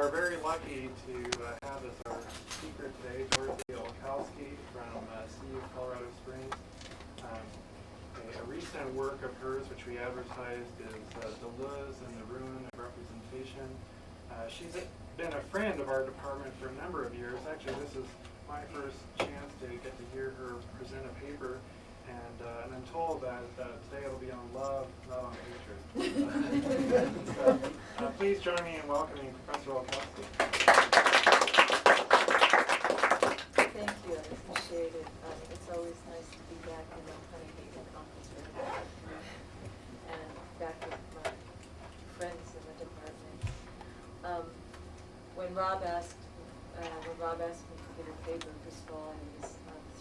are very lucky to have as our speaker today Dorothy Olkowski from CU Colorado Springs. A recent work of hers, which we advertised, is Deleuze and the Ruin of Representation. She's been a friend of our department for a number of years. Actually, this is my first chance to get to hear her present a paper, and I'm told that today it'll be on love, not on hatred. So, please join me in welcoming Professor Olkowski. Thank you, I appreciate it. It's always nice to be back in the Honeyhaven office room and back with my friends in the department. When Rob asked me to give a paper, first of all, I was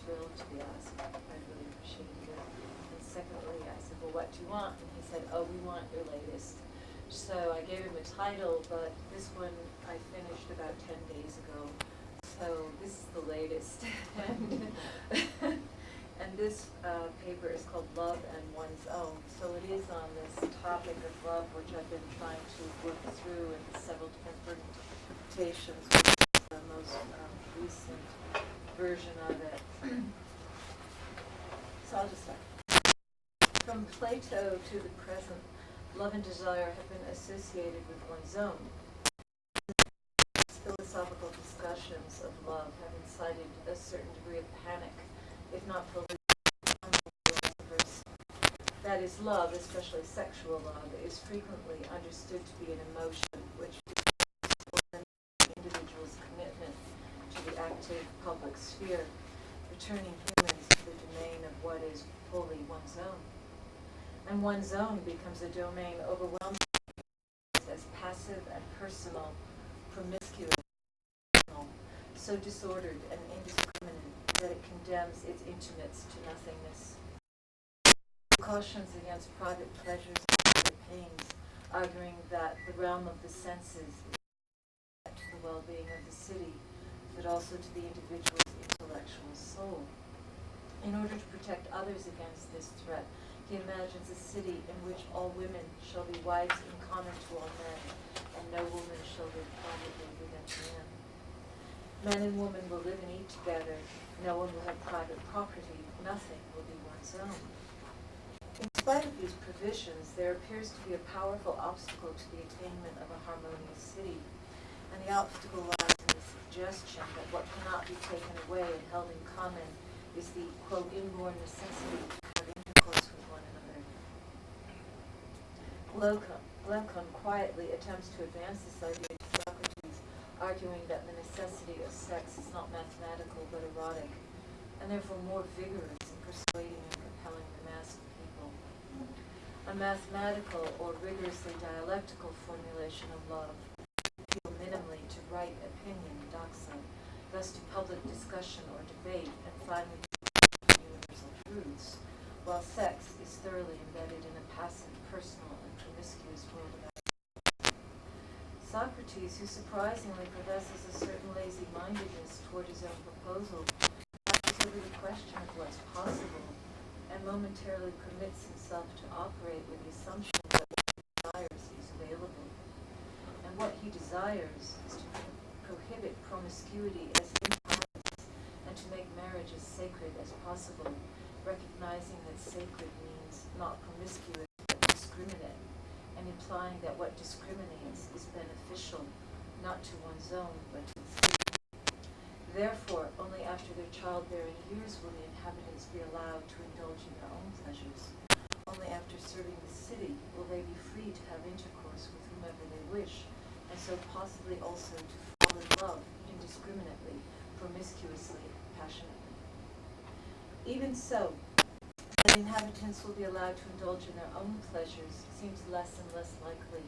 thrilled to be asked. I really appreciated it. And secondly, I said, well, what do you want? And he said, oh, we want your latest. So I gave him a title, but this one I finished about 10 days ago. So this is the latest. And this paper is called Love and One's Own. So it is on this topic of love, which I've been trying to work through in several different presentations, which is the most recent version of it. So I'll just start. From Plato to the present, love and desire have been associated with one's own. Philosophical discussions of love have incited a certain degree of panic, if not philosophers. That is, love, especially sexual love, is frequently understood to be an emotion which is an individual's commitment to the active public sphere, returning humans to the domain of what is wholly one's own. And one's own becomes a domain overwhelmed as passive and personal, promiscuous, so disordered and indiscriminate that it condemns its intimates to nothingness. It cautions against private pleasures and private pains, arguing that the realm of the senses is to the well-being of the city, but also to the individual's intellectual soul. In order to protect others against this threat, he imagines a city in which all women shall be wives in common to all men, and no woman shall live privately within man. Man and woman will live and eat together. No one will have private property. Nothing will be one's own. In spite of these provisions, there appears to be a powerful obstacle to the attainment of a harmonious city. And the obstacle lies in the suggestion that what cannot be taken away and held in common is the, quote, inborn necessity of intercourse with one another. Glaucon quietly attempts to advance this idea to Socrates, arguing that the necessity of sex is not mathematical but erotic, and therefore more vigorous in persuading and compelling the mass of people. A mathematical or rigorously dialectical formulation of love would appeal minimally to right opinion, doxa, thus to public discussion or debate, and finally to universal truths, while sex is thoroughly embedded in a passive, personal, and promiscuous world of Socrates, who surprisingly professes a certain lazy-mindedness toward his own proposal, passes over the question of what's possible and momentarily permits himself to operate with the assumption that what he desires is available. And what he desires is to prohibit promiscuity as impious and to make marriage as sacred as possible, recognizing that sacred means not promiscuous but discriminate, and implying that what discriminates is beneficial, not to one's own, but to the city. Therefore, only after their childbearing years will the inhabitants be allowed to indulge in their own pleasures. Only after serving the city will they be free to have intercourse with whomever they wish, and so possibly also to fall in love indiscriminately, promiscuously, passionately. Even so, that inhabitants will be allowed to indulge in their own pleasures seems less and less likely,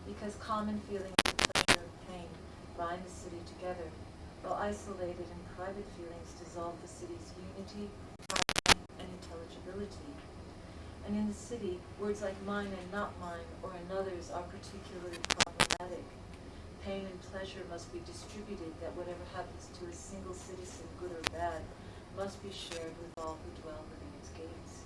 because common feelings of pleasure and pain bind the city together, while isolated and private feelings dissolve the city's unity, harmony, and intelligibility. And in the city, words like mine and not mine, or another's, are particularly problematic. Pain and pleasure must be distributed, that whatever happens to a single citizen, good or bad, must be shared with all who dwell within its gates.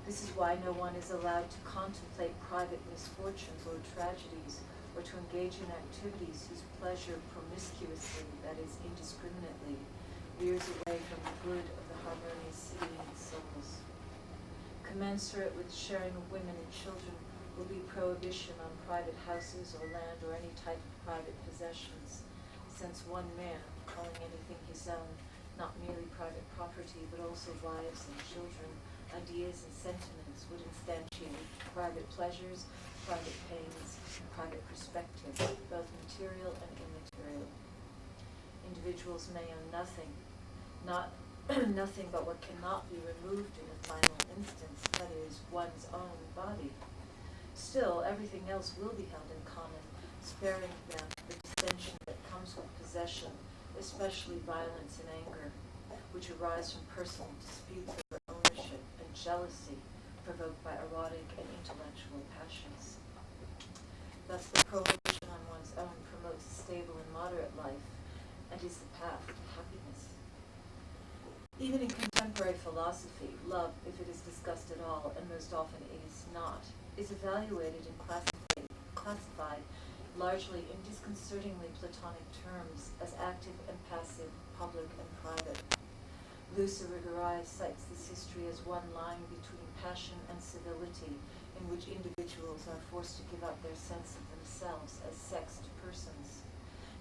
This is why no one is allowed to contemplate private misfortunes or tragedies, or to engage in activities whose pleasure promiscuously, that is, indiscriminately, veers away from the good of the harmonious city and its souls. Commensurate with sharing of women and children will be prohibition on private houses or land or any type of private possessions, since one man, calling anything his own, not merely private property, but also wives and children, ideas and sentiments, would instantiate private pleasures, private pains, and private perspectives, both material and immaterial. Individuals may own nothing, not nothing but what cannot be removed in a final instance, that is, one's own body. Still, everything else will be held in common, sparing them the dissension that comes with possession, especially violence and anger, which arise from personal disputes over ownership and jealousy provoked by erotic and intellectual passions. Thus, the prohibition on one's own promotes a stable and moderate life and is the path to happiness. Even in contemporary philosophy, love, if it is discussed at all, and most often it is not, is evaluated and classified largely in disconcertingly Platonic terms as active and passive, public and private. Luce Irigaray cites this history as one lying between passion and civility, in which individuals are forced to give up their sense of themselves as sexed persons.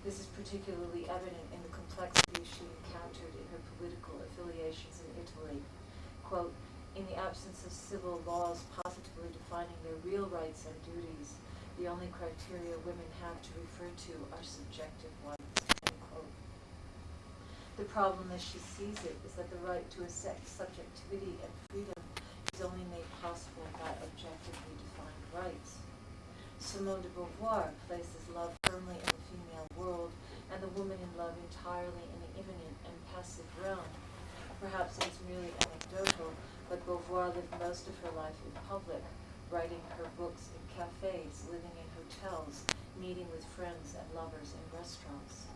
This is particularly evident in the complexity she encountered in her political affiliations in Italy. Quote, in the absence of civil laws positively defining their real rights and duties, the only criteria women have to refer to are subjective ones, end quote. The problem as she sees it is that the right to a sex subjectivity and freedom is only made possible by objectively defined rights. Simone de Beauvoir places love firmly in the female world and the woman in love entirely in the immanent and passive realm. Perhaps it is merely anecdotal, but Beauvoir lived most of her life in public, writing her books in cafes, living in hotels, meeting with friends and lovers in restaurants.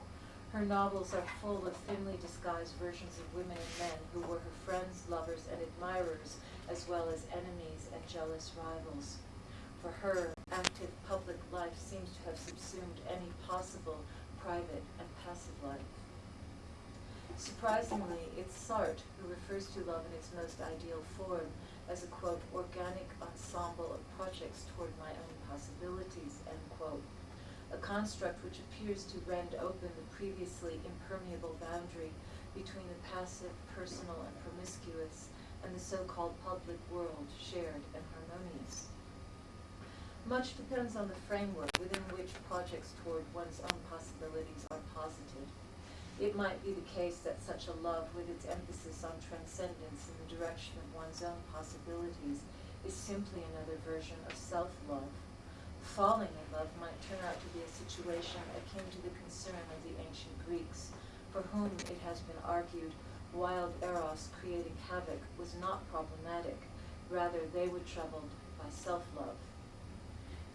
Her novels are full of thinly disguised versions of women and men who were her friends, lovers, and admirers, as well as enemies and jealous rivals. For her, active public life seems to have subsumed any possible private and passive life. Surprisingly, it's Sartre who refers to love in its most ideal form as a, quote, organic ensemble of projects toward my own possibilities, end quote, a construct which appears to rend open the previously impermeable boundary between the passive, personal, and promiscuous, and the so-called public world, shared and harmonious. Much depends on the framework within which projects toward one's own possibilities are posited. It might be the case that such a love, with its emphasis on transcendence in the direction of one's own possibilities, is simply another version of self-love. Falling in love might turn out to be a situation akin to the concern of the ancient Greeks, for whom, it has been argued, wild eros creating havoc was not problematic, rather they were troubled by self-love.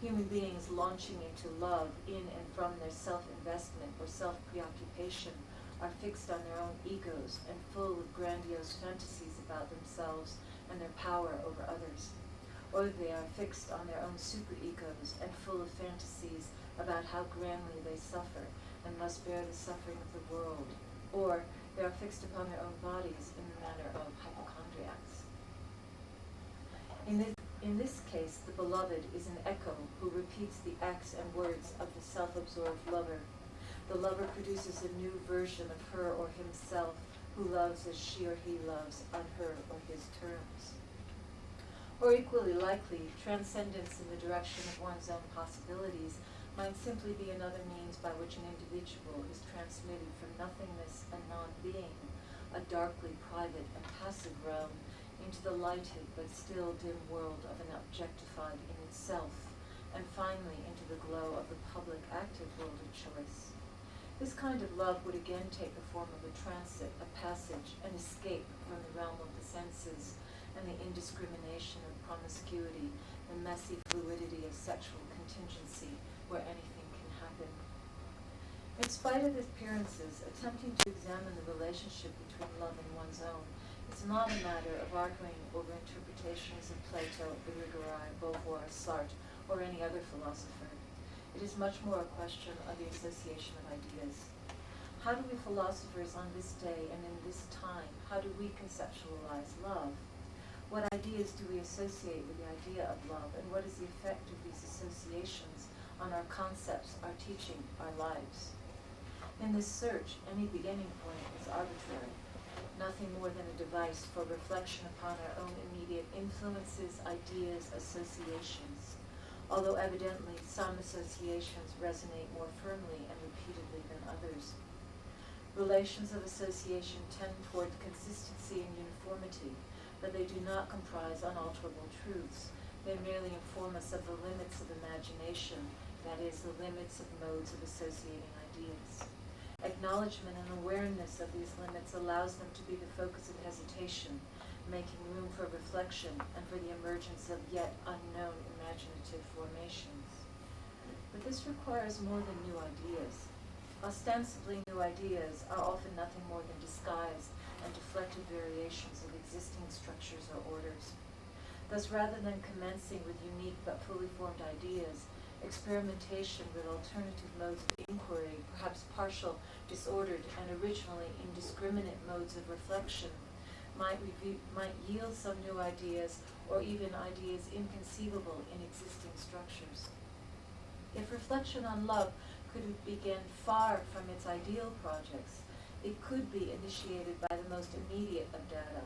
Human beings launching into love in and from their self-investment or self-preoccupation are fixed on their own egos and full of grandiose fantasies about themselves and their power over others. Or they are fixed on their own superegos and full of fantasies about how grandly they suffer and must bear the suffering of the world. Or they are fixed upon their own bodies in the manner of hypochondriacs. In this case, the beloved is an echo who repeats the acts and words of the self-absorbed lover. The lover produces a new version of her or himself, who loves as she or he loves on her or his terms. Or equally likely, transcendence in the direction of one's own possibilities might simply be another means by which an individual is transmitted from nothingness and non-being, a darkly private and passive realm, into the lighted but still dim world of an objectified in itself, and finally into the glow of the public active world of choice. This kind of love would again take the form of a transit, a passage, an escape from the realm of the senses and the indiscrimination of promiscuity, the messy fluidity of sexual contingency, where anything can happen. In spite of appearances, attempting to examine the relationship between love and one's own It's not a matter of arguing over interpretations of Plato, Irigaray, Beauvoir, Sartre, or any other philosopher. It is much more a question of the association of ideas. How do we philosophers on this day and in this time, how do we conceptualize love? What ideas do we associate with the idea of love, and what is the effect of these associations on our concepts, our teaching, our lives? In this search, any beginning point is arbitrary, nothing more than a device for reflection upon our own immediate influences, ideas, associations, although evidently some associations resonate more firmly and repeatedly than others. Relations of association tend toward consistency and uniformity, but they do not comprise unalterable truths. They merely inform us of the limits of imagination, that is, the limits of modes of associating ideas. Acknowledgement and awareness of these limits allows them to be the focus of hesitation, making room for reflection and for the emergence of yet unknown imaginative formations. But this requires more than new ideas. Ostensibly new ideas are often nothing more than disguised and deflected variations of existing structures or orders. Thus, rather than commencing with unique but fully formed ideas, experimentation with alternative modes of inquiry, perhaps partial, disordered, and originally indiscriminate modes of reflection, might yield some new ideas or even ideas inconceivable in existing structures. If reflection on love could begin far from its ideal projects, it could be initiated by the most immediate of data,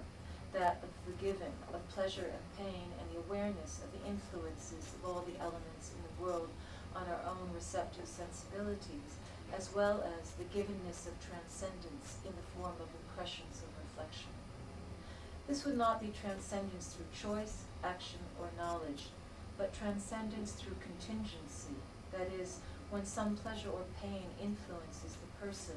that of the given, of pleasure and pain, and the awareness of the influences of all the elements in the world on our own receptive sensibilities, as well as the givenness of transcendence in the form of impressions of reflection. This would not be transcendence through choice, action, or knowledge, but transcendence through contingency, that is, when some pleasure or pain influences the person,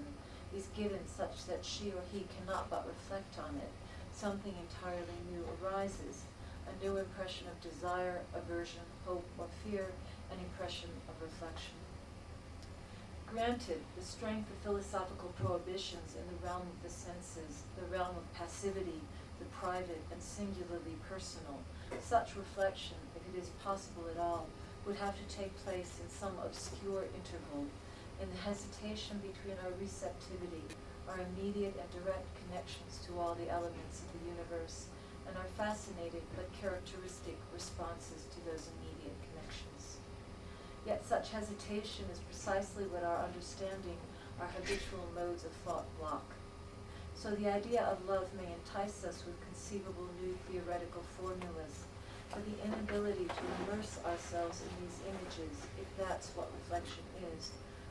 is given such that she or he cannot but reflect on it, something entirely new arises, a new impression of desire, aversion, hope, or fear, an impression of reflection. Granted, the strength of philosophical prohibitions in the realm of the senses, the realm of passivity, the private and singularly personal, such reflection, if it is possible at all, would have to take place in some obscure interval, in the hesitation between our receptivity, our immediate and direct connections to all the elements of the universe, and our fascinated but characteristic responses to those immediate connections. Yet such hesitation is precisely what our understanding, our habitual modes of thought block. So the idea of love may entice us with conceivable new theoretical formulas, but the inability to immerse ourselves in these images, if that's what reflection is,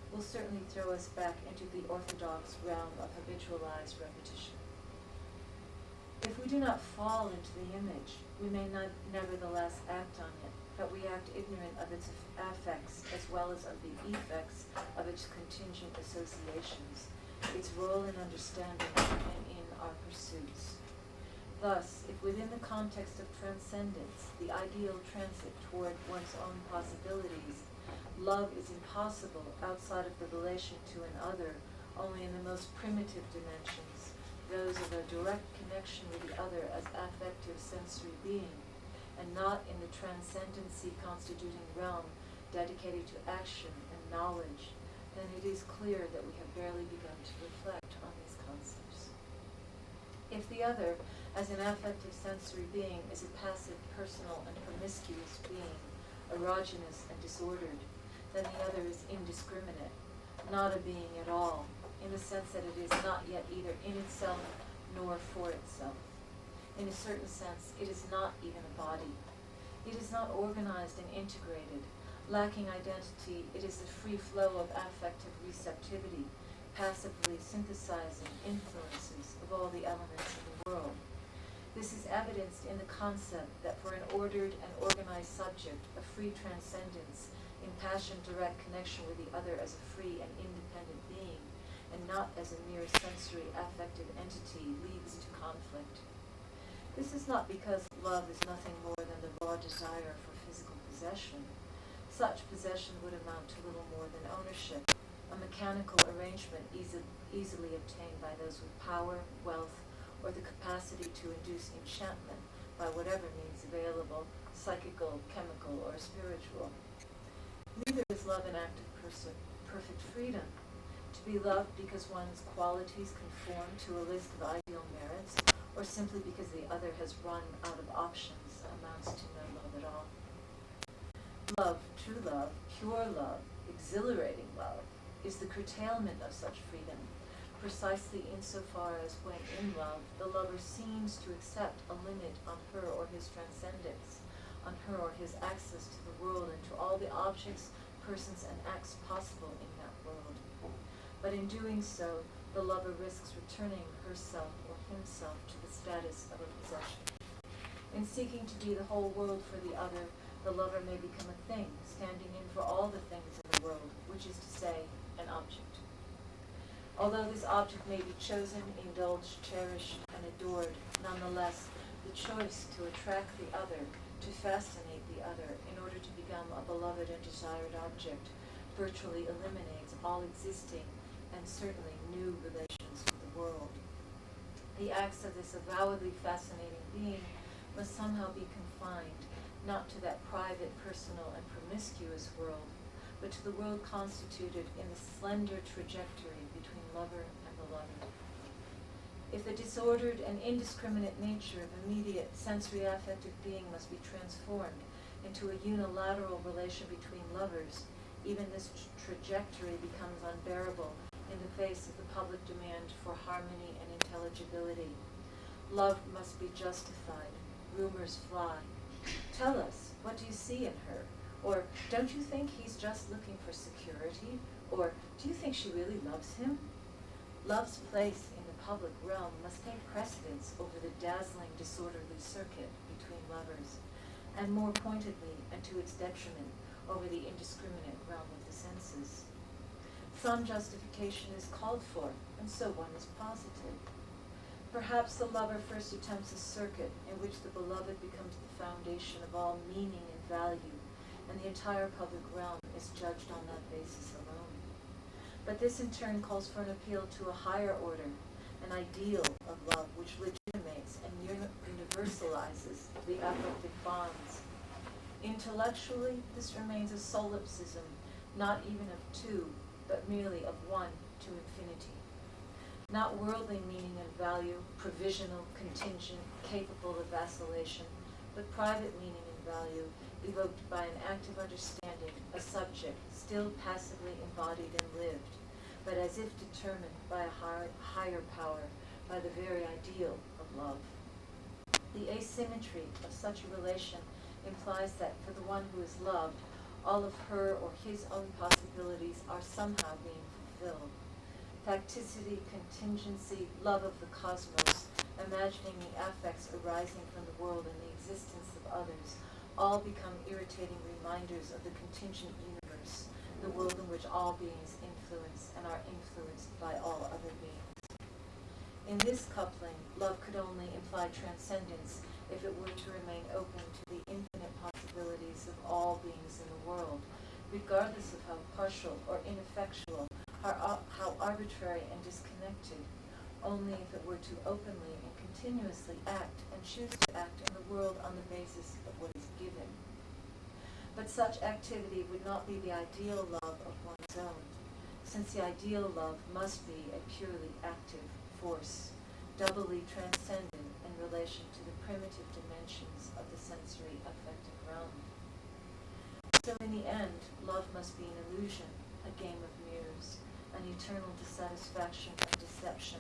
will certainly throw us back into the orthodox realm of habitualized repetition. If we do not fall into the image, we may not nevertheless act on it, but we act ignorant of its affects as well as of the effects of its contingent associations, its role in understanding and in our pursuits. Thus, if within the context of transcendence, the ideal transit toward one's own possibilities, love is impossible outside of the relation to an other only in the most primitive dimensions, those of a direct connection with the other as affective sensory being, and not in the transcendency constituting realm dedicated to action and knowledge, then it is clear that we have barely begun to reflect on these concepts. If the other, as an affective sensory being, is a passive, personal, and promiscuous being, erogenous and disordered, then the other is indiscriminate, not a being at all, in the sense that it is not yet either in itself nor for itself. In a certain sense, it is not even a body. It is not organized and integrated. Lacking identity, it is the free flow of affective receptivity, passively synthesizing influences of all the elements of the world. This is evidenced in the concept that for an ordered and organized subject, a free transcendence, impassioned direct connection with the other as a free and independent being, and not as a mere sensory affective entity, leads to conflict. This is not because love is nothing more than the raw desire for physical possession. Such possession would amount to little more than ownership, a mechanical arrangement easily obtained by those with power, wealth, or the capacity to induce enchantment by whatever means available, psychical, chemical, or spiritual. Neither is love an act of perfect freedom. To be loved because one's qualities conform to a list of ideal merits, or simply because the other has run out of options, amounts to no love at all. Love, true love, pure love, exhilarating love, is the curtailment of such freedom, precisely insofar as when in love, the lover seems to accept a limit on her or his transcendence, on her or his access to the world and to all the objects, persons, and acts possible in that world. But in doing so, the lover risks returning herself or himself to the status of a possession. In seeking to be the whole world for the other, the lover may become a thing, standing in for all the things in the world, which is to say, an object. Although this object may be chosen, indulged, cherished, and adored, nonetheless, the choice to attract the other, to fascinate the other, in order to become a beloved and desired object, virtually eliminates all existing and certainly new relations with the world. The acts of this avowedly fascinating being must somehow be confined, not to that private, personal, and promiscuous world, but to the world constituted in the slender trajectory between lover and beloved. If the disordered and indiscriminate nature of immediate sensory affective being must be transformed into a unilateral relation between lovers, even this trajectory becomes unbearable in the face of the public demand for harmony and intelligibility. Love must be justified. Rumors fly. Tell us, what do you see in her? Or, don't you think he's just looking for security? Or, do you think she really loves him? Love's place in the public realm must take precedence over the dazzling, disorderly circuit between lovers, and more pointedly, and to its detriment, over the indiscriminate realm of the senses. Some justification is called for, and so one is posited. Perhaps the lover first attempts a circuit in which the beloved becomes the foundation of all meaning and value, and the entire public realm is judged on that basis alone. But this in turn calls for an appeal to a higher order, an ideal of love which legitimates and universalizes the affective bonds. Intellectually, this remains a solipsism, not even of two, but merely of one to infinity. Not worldly meaning and value, provisional, contingent, capable of vacillation, but private meaning and value, evoked by an active understanding, a subject, still passively embodied and lived, but as if determined by a higher power, by the very ideal of love. The asymmetry of such a relation implies that for the one who is loved, all of her or his own possibilities are somehow being fulfilled. Facticity, contingency, love of the cosmos, imagining the affects arising from the world and the existence of others, all become irritating reminders of the contingent universe, the world in which all beings influence and are influenced by all other beings. In this coupling, love could only imply transcendence if it were to remain open to the infinite possibilities of all beings in the world, regardless of how partial or ineffectual, how arbitrary and disconnected, only if it were to openly and continuously act and choose to act in the world on the basis of what is given. But such activity would not be the ideal love of one's own, since the ideal love must be a purely active force, doubly transcendent in relation to the primitive dimensions of the sensory affective realm. So in the end, love must be an illusion, a game of mirrors, an eternal dissatisfaction and deception,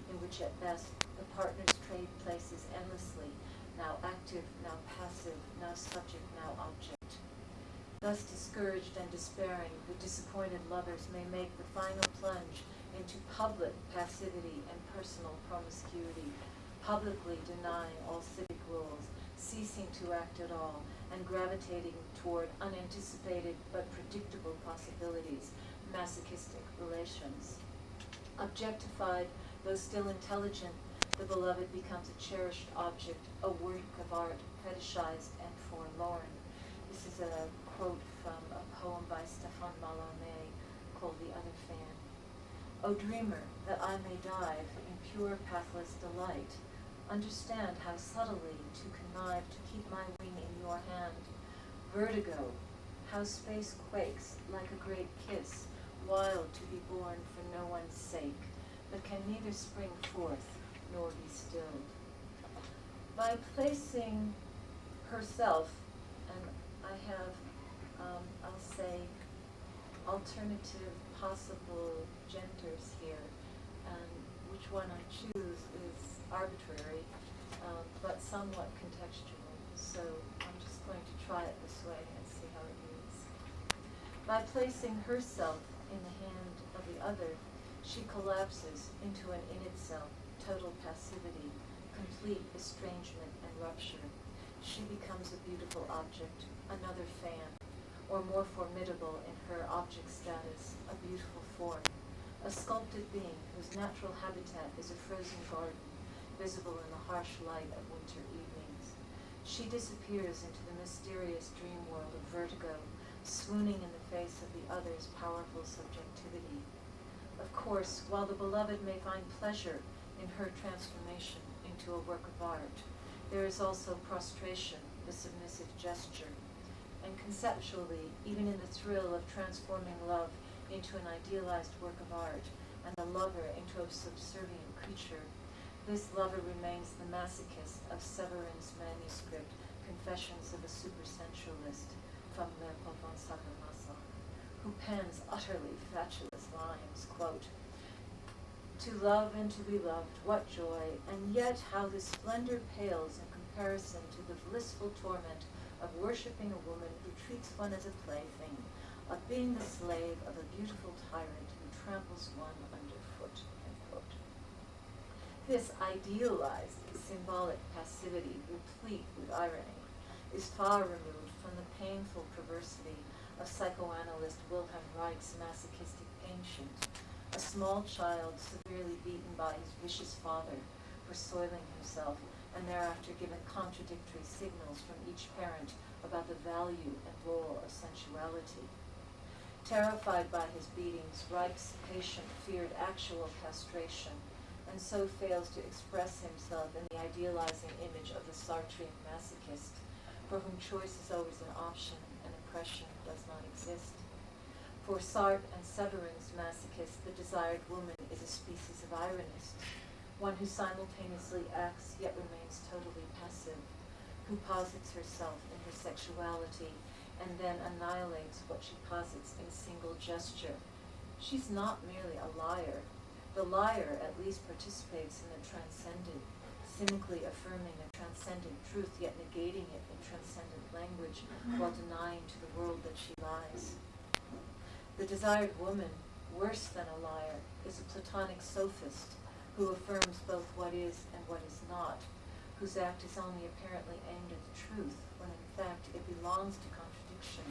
in which at best the partners trade places endlessly, now active, now passive, now subject, now object. Thus discouraged and despairing, the disappointed lovers may make the final plunge into public passivity and personal promiscuity, publicly denying all civic rules, ceasing to act at all, and gravitating toward unanticipated but predictable possibilities, masochistic relations. Objectified, though still intelligent, the beloved becomes a cherished object, a work of art, fetishized and forlorn. This is a quote from a poem by Stéphane Mallarmé called The Other Fan. O dreamer, that I may dive in pure pathless delight, Understand how subtly to connive to keep my wing in your hand. Vertigo, how space quakes like a great kiss, wild to be born for no one's sake, but can neither spring forth nor be stilled. By placing herself, and I have, I'll say, alternative possible genders here, and which one I choose is arbitrary, but somewhat contextual. So I'm just going to try it this way and see how it reads. By placing herself in the hand of the other, she collapses into an in itself total passivity, complete estrangement and rupture. She becomes a beautiful object, another fan, or more formidable in her object status, a beautiful form, a sculpted being whose natural habitat is a frozen garden, visible in the harsh light of winter evenings. She disappears into the mysterious dream world of vertigo, swooning in the face of the other's powerful subjectivity. Of course, while the beloved may find pleasure in her transformation into a work of art, there is also prostration, the submissive gesture. And conceptually, even in the thrill of transforming love into an idealized work of art, and the lover into a subservient creature, this lover remains the masochist of Severin's manuscript, Confessions of a Supersensualist, from Le Provençal Massa, who pens utterly fatuous lines, quote, "To love and to be loved, what joy, and yet how this splendor pales in comparison to the blissful torment of worshipping a woman who treats one as a plaything, of being the slave of a beautiful tyrant who tramples one underfoot." End quote. This idealized symbolic passivity, replete with irony, is far removed from the painful perversity of psychoanalyst Wilhelm Reich's masochistic ancient, a small child severely beaten by his vicious father for soiling himself, and thereafter given contradictory signals from each parent about the value and role of sensuality. Terrified by his beatings, Reich's patient feared actual castration, and so fails to express himself in the idealizing image of the Sartrean masochist, for whom choice is always an option and oppression does not exist. For Sartre and Severin's masochist, the desired woman is a species of ironist, one who simultaneously acts yet remains totally passive, who posits herself in her sexuality and then annihilates what she posits in a single gesture. She's not merely a liar. The liar at least participates in the transcendent, cynically affirming a transcendent truth, yet negating it in transcendent language while denying to the world that she lies. The desired woman, worse than a liar, is a platonic sophist who affirms both what is and what is not, whose act is only apparently aimed at the truth, when in fact it belongs to contradiction,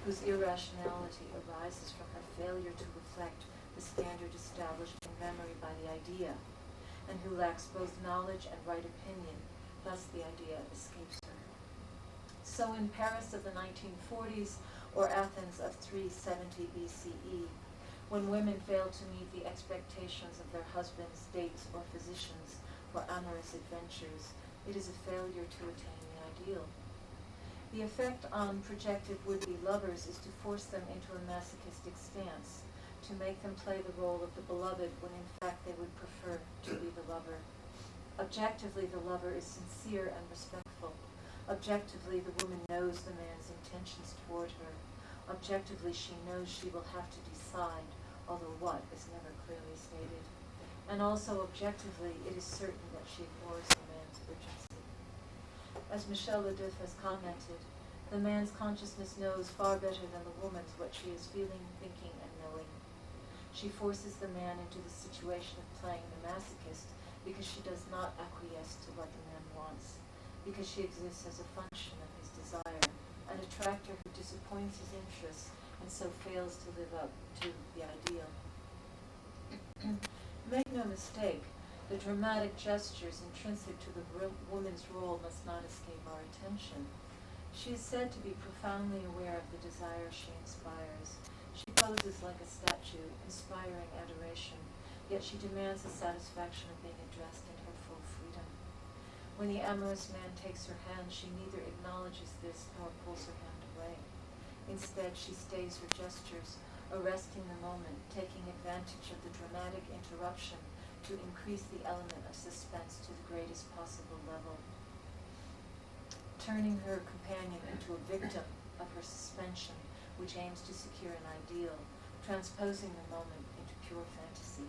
whose irrationality arises from her failure to reflect the standard established in memory by the idea, and who lacks both knowledge and right opinion, thus the idea escapes her. So in Paris of the 1940s, or Athens of 370 BCE, when women fail to meet the expectations of their husbands, dates, or physicians for amorous adventures, it is a failure to attain the ideal. The effect on projected would-be lovers is to force them into a masochistic stance, to make them play the role of the beloved when in fact they would prefer to be the lover. Objectively, the lover is sincere and respectful. Objectively, the woman knows the man's intentions toward her. Objectively, she knows she will have to decide, although what is never clearly stated. And also objectively, it is certain that she ignores the man's urgency. As Michel Ledoux has commented, the man's consciousness knows far better than the woman's what she is feeling, thinking, and knowing. She forces the man into the situation of playing the masochist because she does not acquiesce to what the man wants, because she exists as a function of his desire, an attractor who disappoints his interests and so fails to live up to the ideal. Make no mistake, the dramatic gestures intrinsic to the woman's role must not escape our attention. She is said to be profoundly aware of the desire she inspires. She poses like a statue, inspiring adoration, yet she demands the satisfaction of being addressed in her full freedom. When the amorous man takes her hand, she neither acknowledges this nor pulls her hand away. Instead, she stays her gestures, arresting the moment, taking advantage of the dramatic interruption to increase the element of suspense to the greatest possible level. Turning her companion into a victim of her suspension, which aims to secure an ideal, transposing the moment into pure fantasy.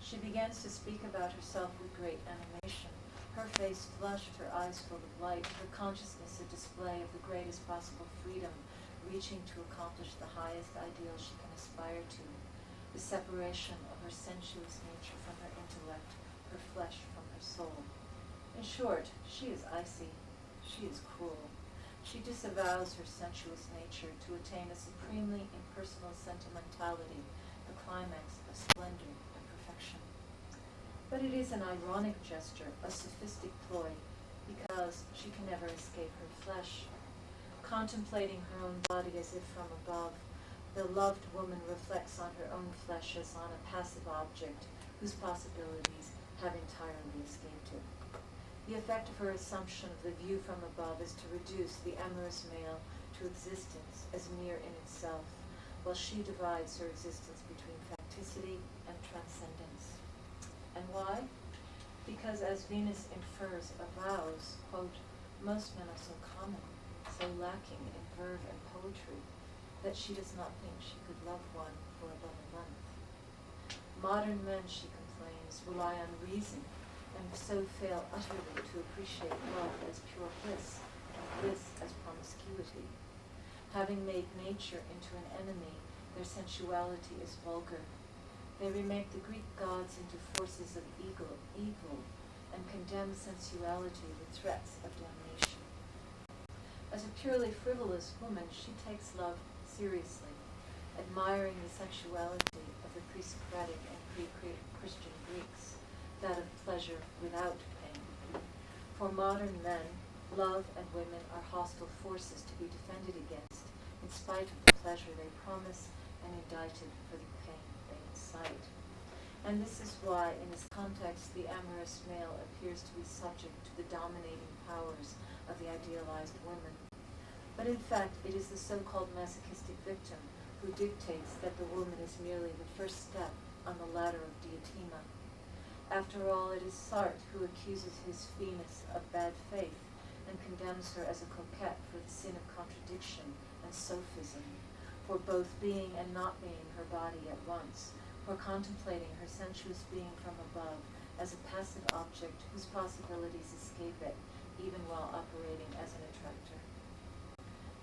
She begins to speak about herself with great animation, her face flushed, her eyes full of light, her consciousness a display of the greatest possible freedom, reaching to accomplish the highest ideal she can aspire to, the separation of her sensuous nature from her intellect, her flesh from her soul. In short, she is icy. She is cruel. She disavows her sensuous nature to attain a supremely impersonal sentimentality, the climax of splendor and perfection. But it is an ironic gesture, a sophistic ploy, because she can never escape her flesh. Contemplating her own body as if from above, the loved woman reflects on her own flesh as on a passive object whose possibilities have entirely escaped it. The effect of her assumption of the view from above is to reduce the amorous male to existence as mere in itself, while she divides her existence between facticity and transcendence. And why? Because, as Venus infers, avows, quote, most men are so common, so lacking in verve and poetry, that she does not think she could love one for above a month. Modern men, she complains, rely on reason, and so fail utterly to appreciate love as pure bliss, and bliss as promiscuity. Having made nature into an enemy, their sensuality is vulgar. They remake the Greek gods into forces of evil, and condemn sensuality with threats of damnation. As a purely frivolous woman, she takes love seriously, admiring the sensuality of the pre-Socratic and pre-Christian Greeks, that of pleasure without pain. For modern men, love and women are hostile forces to be defended against, in spite of the pleasure they promise and indicted for the pain they incite. And this is why, in this context, the amorous male appears to be subject to the dominating powers of the idealized woman. But in fact, it is the so-called masochistic victim who dictates that the woman is merely the first step on the ladder of Diotima. After all, it is Sartre who accuses his Venus of bad faith and condemns her as a coquette for the sin of contradiction and sophism, for both being and not being her body at once, for contemplating her sensuous being from above as a passive object whose possibilities escape it, even while operating as an attractor.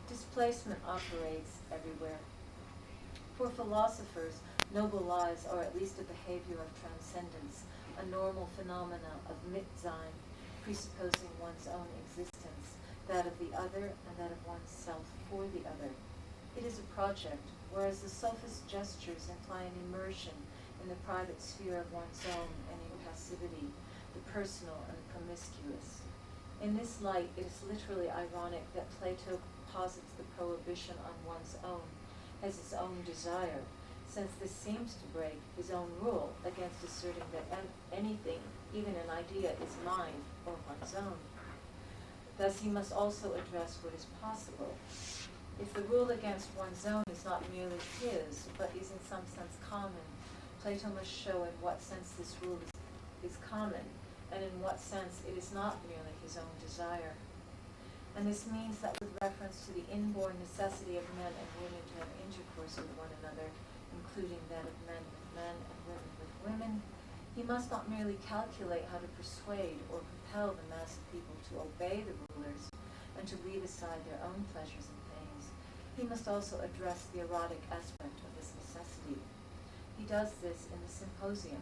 Displacement operates everywhere. For philosophers, noble lies are at least a behavior of transcendence, a normal phenomena of Mitsein, presupposing one's own existence, that of the other and that of oneself for the other. It is a project, whereas the sophist gestures imply an immersion in the private sphere of one's own and in passivity, the personal and the promiscuous. In this light, it is literally ironic that Plato posits the prohibition on one's own as his own desire, since this seems to break his own rule against asserting that anything, even an idea, is mine or one's own. Thus he must also address what is possible. If the rule against one's own is not merely his, but is in some sense common, Plato must show in what sense this rule is common, and in what sense it is not merely his own desire. And this means that with reference to the inborn necessity of men and women to have intercourse with one another, including that of men with men and women with women, he must not merely calculate how to persuade or compel the mass of people to obey the rulers and to leave aside their own pleasures and pains. He must also address the erotic aspect of this necessity. He does this in the Symposium,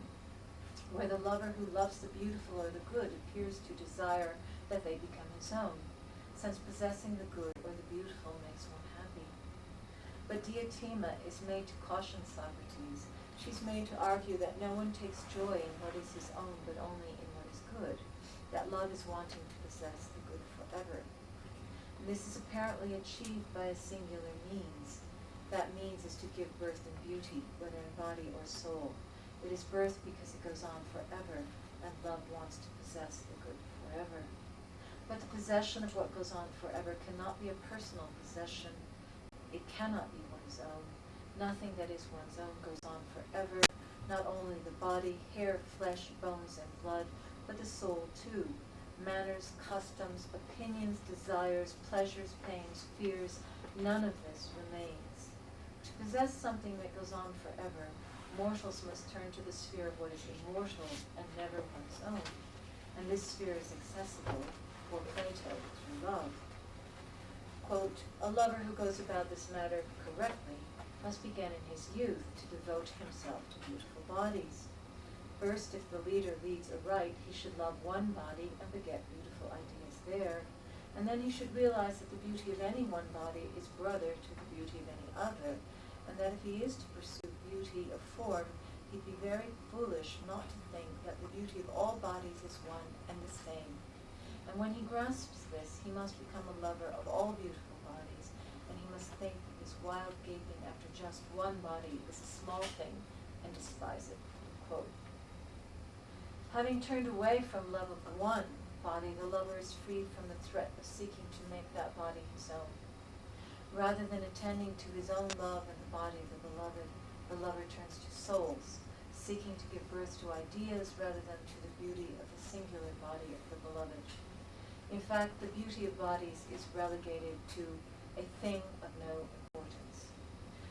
where the lover who loves the beautiful or the good appears to desire that they become his own, since possessing the good or the beautiful makes one happy. But Diotima is made to caution Socrates. She's made to argue that no one takes joy in what is his own, but only in what is good, that love is wanting to possess the good forever. And this is apparently achieved by a singular means. That means is to give birth in beauty, whether in body or soul. It is birth because it goes on forever, and love wants to possess the good forever. forever. But the possession of what goes on forever cannot be a personal possession. It cannot be one's own. Nothing that is one's own goes on forever, not only the body, hair, flesh, bones, and blood, but the soul too. Manners, customs, opinions, desires, pleasures, pains, fears, none of this remains. To possess something that goes on forever, mortals must turn to the sphere of what is immortal and never one's own. And this sphere is accessible for Plato through love. Quote, a lover who goes about this matter correctly must begin in his youth to devote himself to beautiful bodies. First, if the leader leads aright, he should love one body and beget beautiful ideas there, and then he should realize that the beauty of any one body is brother to the beauty of any other, and that if he is to pursue beauty of form, he'd be very foolish not to think that the beauty of all bodies is one and the same. And when he grasps this, he must become a lover of all beautiful bodies, and he must think that this wild gaping after just one body is a small thing and despise it. Quote, having turned away from love of one body, the lover is freed from the threat of seeking to make that body his own. Rather than attending to his own love and the body of the lover turns to souls, seeking to give birth to ideas rather than to the beauty of the singular body of the beloved. In fact, the beauty of bodies is relegated to a thing of no importance.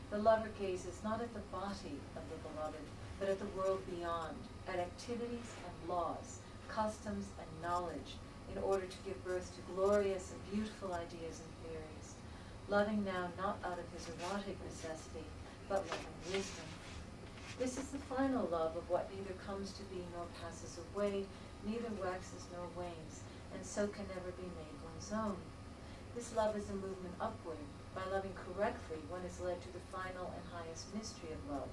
The lover gazes not at the body of the beloved, but at the world beyond, at activities and laws, customs and knowledge, in order to give birth to glorious and beautiful ideas and theories, loving now not out of his erotic necessity, but loving wisdom. This is the final love of what neither comes to be nor passes away, neither waxes nor wanes, and so can never be made one's own. This love is a movement upward. By loving correctly, one is led to the final and highest mystery of love,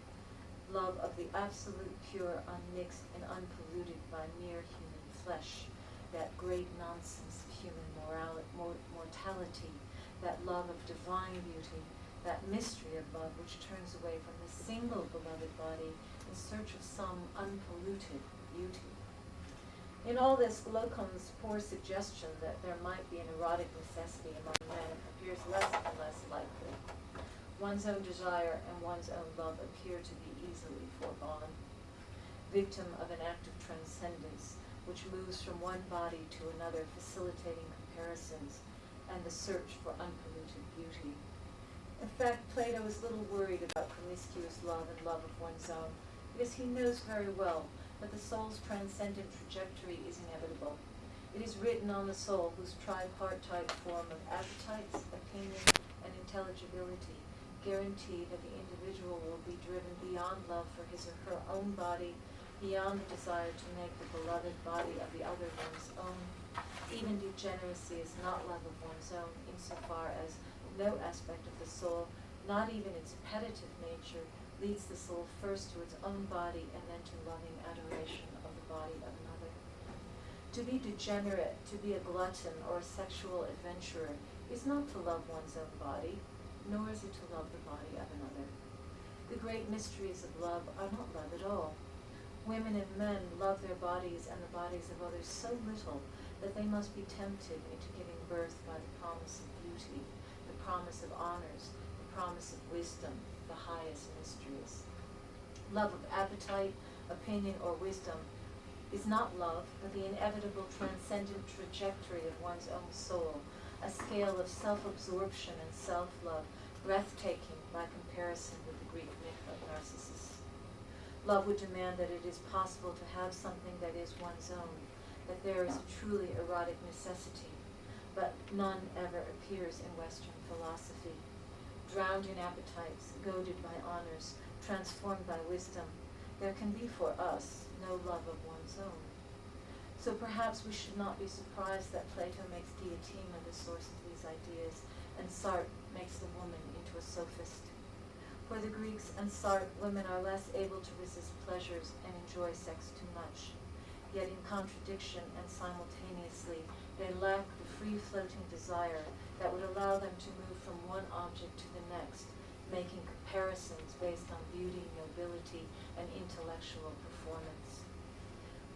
love of the absolute, pure, unmixed, and unpolluted by mere human flesh, that great nonsense of human mortality, that love of divine beauty, that mystery of love which turns away from the single beloved body in search of some unpolluted beauty. In all this, Olkowski's poor suggestion that there might be an erotic necessity among men appears less and less likely. One's own desire and one's own love appear to be easily foregone. Victim of an act of transcendence, which moves from one body to another, facilitating comparisons and the search for unpolluted beauty. In fact, Plato is little worried about promiscuous love and love of one's own, because he knows very well that the soul's transcendent trajectory is inevitable. It is written on the soul, whose tripartite form of appetites, opinion, and intelligibility guarantee that the individual will be driven beyond love for his or her own body, beyond the desire to make the beloved body of the other one's own. Even degeneracy is not love of one's own, insofar as no aspect of the soul, not even its appetitive nature, leads the soul first to its own body and then to loving adoration of the body of another. To be degenerate, to be a glutton or a sexual adventurer, is not to love one's own body, nor is it to love the body of another. The great mysteries of love are not love at all. Women and men love their bodies and the bodies of others so little that they must be tempted into giving birth by the promise of beauty, the promise of honors, the promise of wisdom, the highest mysteries. Love of appetite, opinion, or wisdom is not love, but the inevitable transcendent trajectory of one's own soul, a scale of self-absorption and self-love, breathtaking by comparison with the Greek myth of Narcissus. Love would demand that it is possible to have something that is one's own, that there is a truly erotic necessity, but none ever appears in Western philosophy. Drowned in appetites, goaded by honors, transformed by wisdom, there can be for us no love of one's own. So perhaps we should not be surprised that Plato makes Diotima the source of these ideas, and Sartre makes the woman into a sophist. For the Greeks and Sartre, women are less able to resist pleasures and enjoy sex too much. Yet in contradiction and simultaneously, they lack the free-floating desire that would allow them to move from one object to the next, making comparisons based on beauty, nobility, and intellectual performance.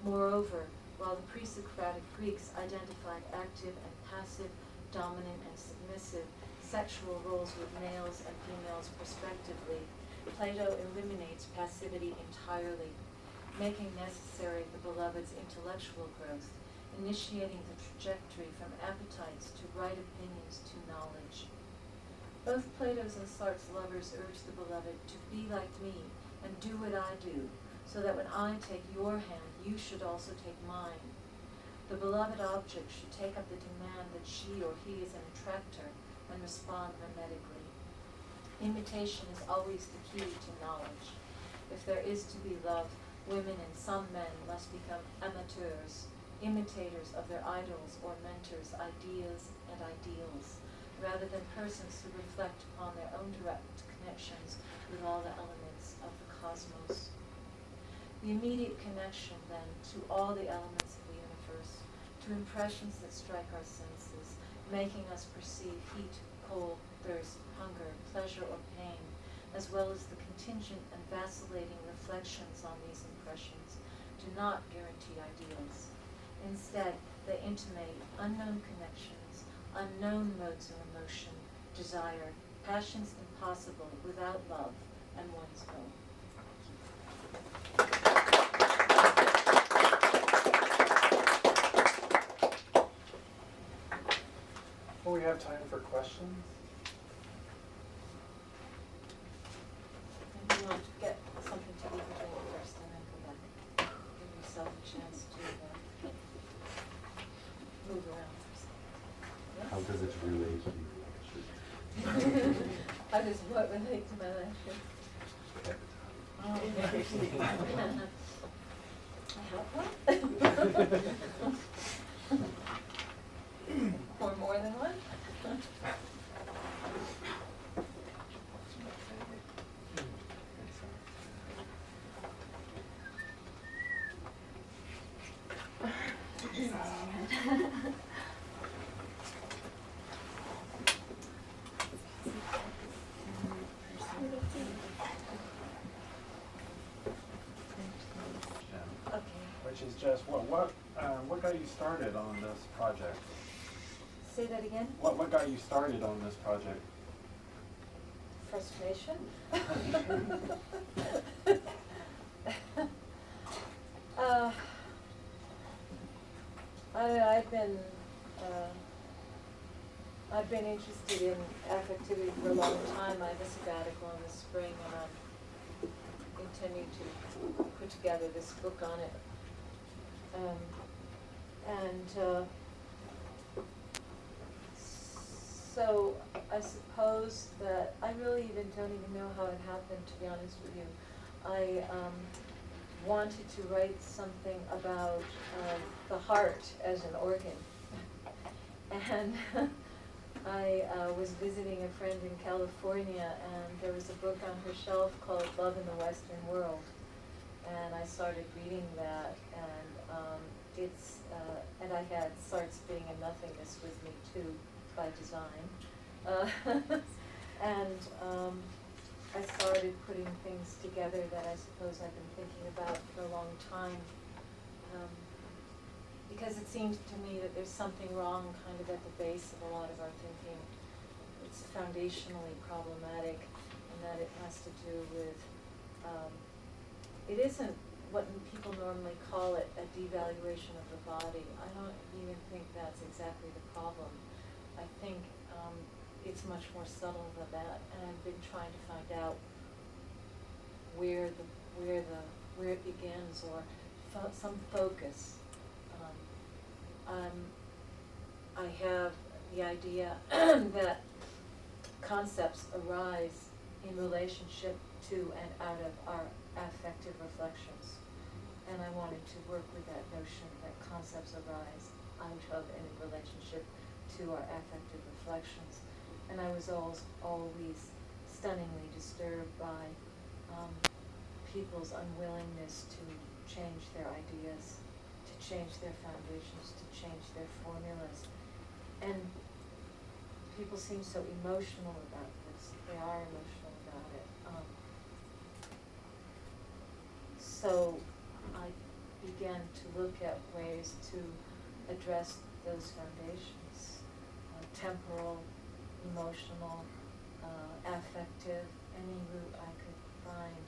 Moreover, while the pre-Socratic Greeks identified active and passive, dominant and submissive sexual roles with males and females respectively, Plato eliminates passivity entirely, making necessary the beloved's intellectual growth, initiating the trajectory from appetites to right opinions to knowledge. Both Plato's and Sartre's lovers urge the beloved to be like me and do what I do, so that when I take your hand, you should also take mine. The beloved object should take up the demand that she or he is an attractor and respond mimetically. Imitation is always the key to knowledge. If there is to be love, women and some men must become amateurs, imitators of their idols or mentors' ideas and ideals, rather than persons who reflect upon their own direct connections with all the elements of the cosmos. The immediate connection, then, to all the elements of the universe, to impressions that strike our senses, making us perceive heat, cold, thirst, hunger, pleasure, or pain, as well as the contingent and vacillating reflections on these impressions, do not guarantee ideals. Instead, they intimate unknown connections, unknown modes of emotion, desire, passions impossible without love and one's own. Well, we have time for questions. And you want to get something to eat and drink first and then come back. Give yourself a chance to move around for a second. Yes? How does it relate to you? How does what relate to my lecture? I have one? Or more than one? Okay. Which is just, what got you started on this project? Say that again? What got you started on this project? Frustration? I've been interested in affectivity for a long time. I have a sabbatical in the spring, and I'm intending to put together this book on it. So I suppose that I really don't even know how it happened, to be honest with you. I wanted to write something about the heart as an organ. And I was visiting a friend in California, and there was a book on her shelf called Love in the Western World. And I started reading that, and and I had Sartre's Being and Nothingness with me too, by design. And I started putting things together that I suppose I've been thinking about for a long time. Because it seems to me that there's something wrong kind of at the base of a lot of our thinking. It's foundationally problematic, and that it has to do with, it isn't what people normally call it, a devaluation of the body. I don't even think that's exactly the problem. I think it's much more subtle than that, and I've been trying to find out where it begins, or some focus. I have the idea that concepts arise in relationship to and out of our affective reflections. And I wanted to work with that notion that concepts arise out of and in relationship to our affective reflections. And I was always stunningly disturbed by people's unwillingness to change their ideas, to change their foundations, to change their formulas. And people seem so emotional about this. They are emotional about it. So I began to look at ways to address those foundations, temporal, emotional, affective, any route I could find.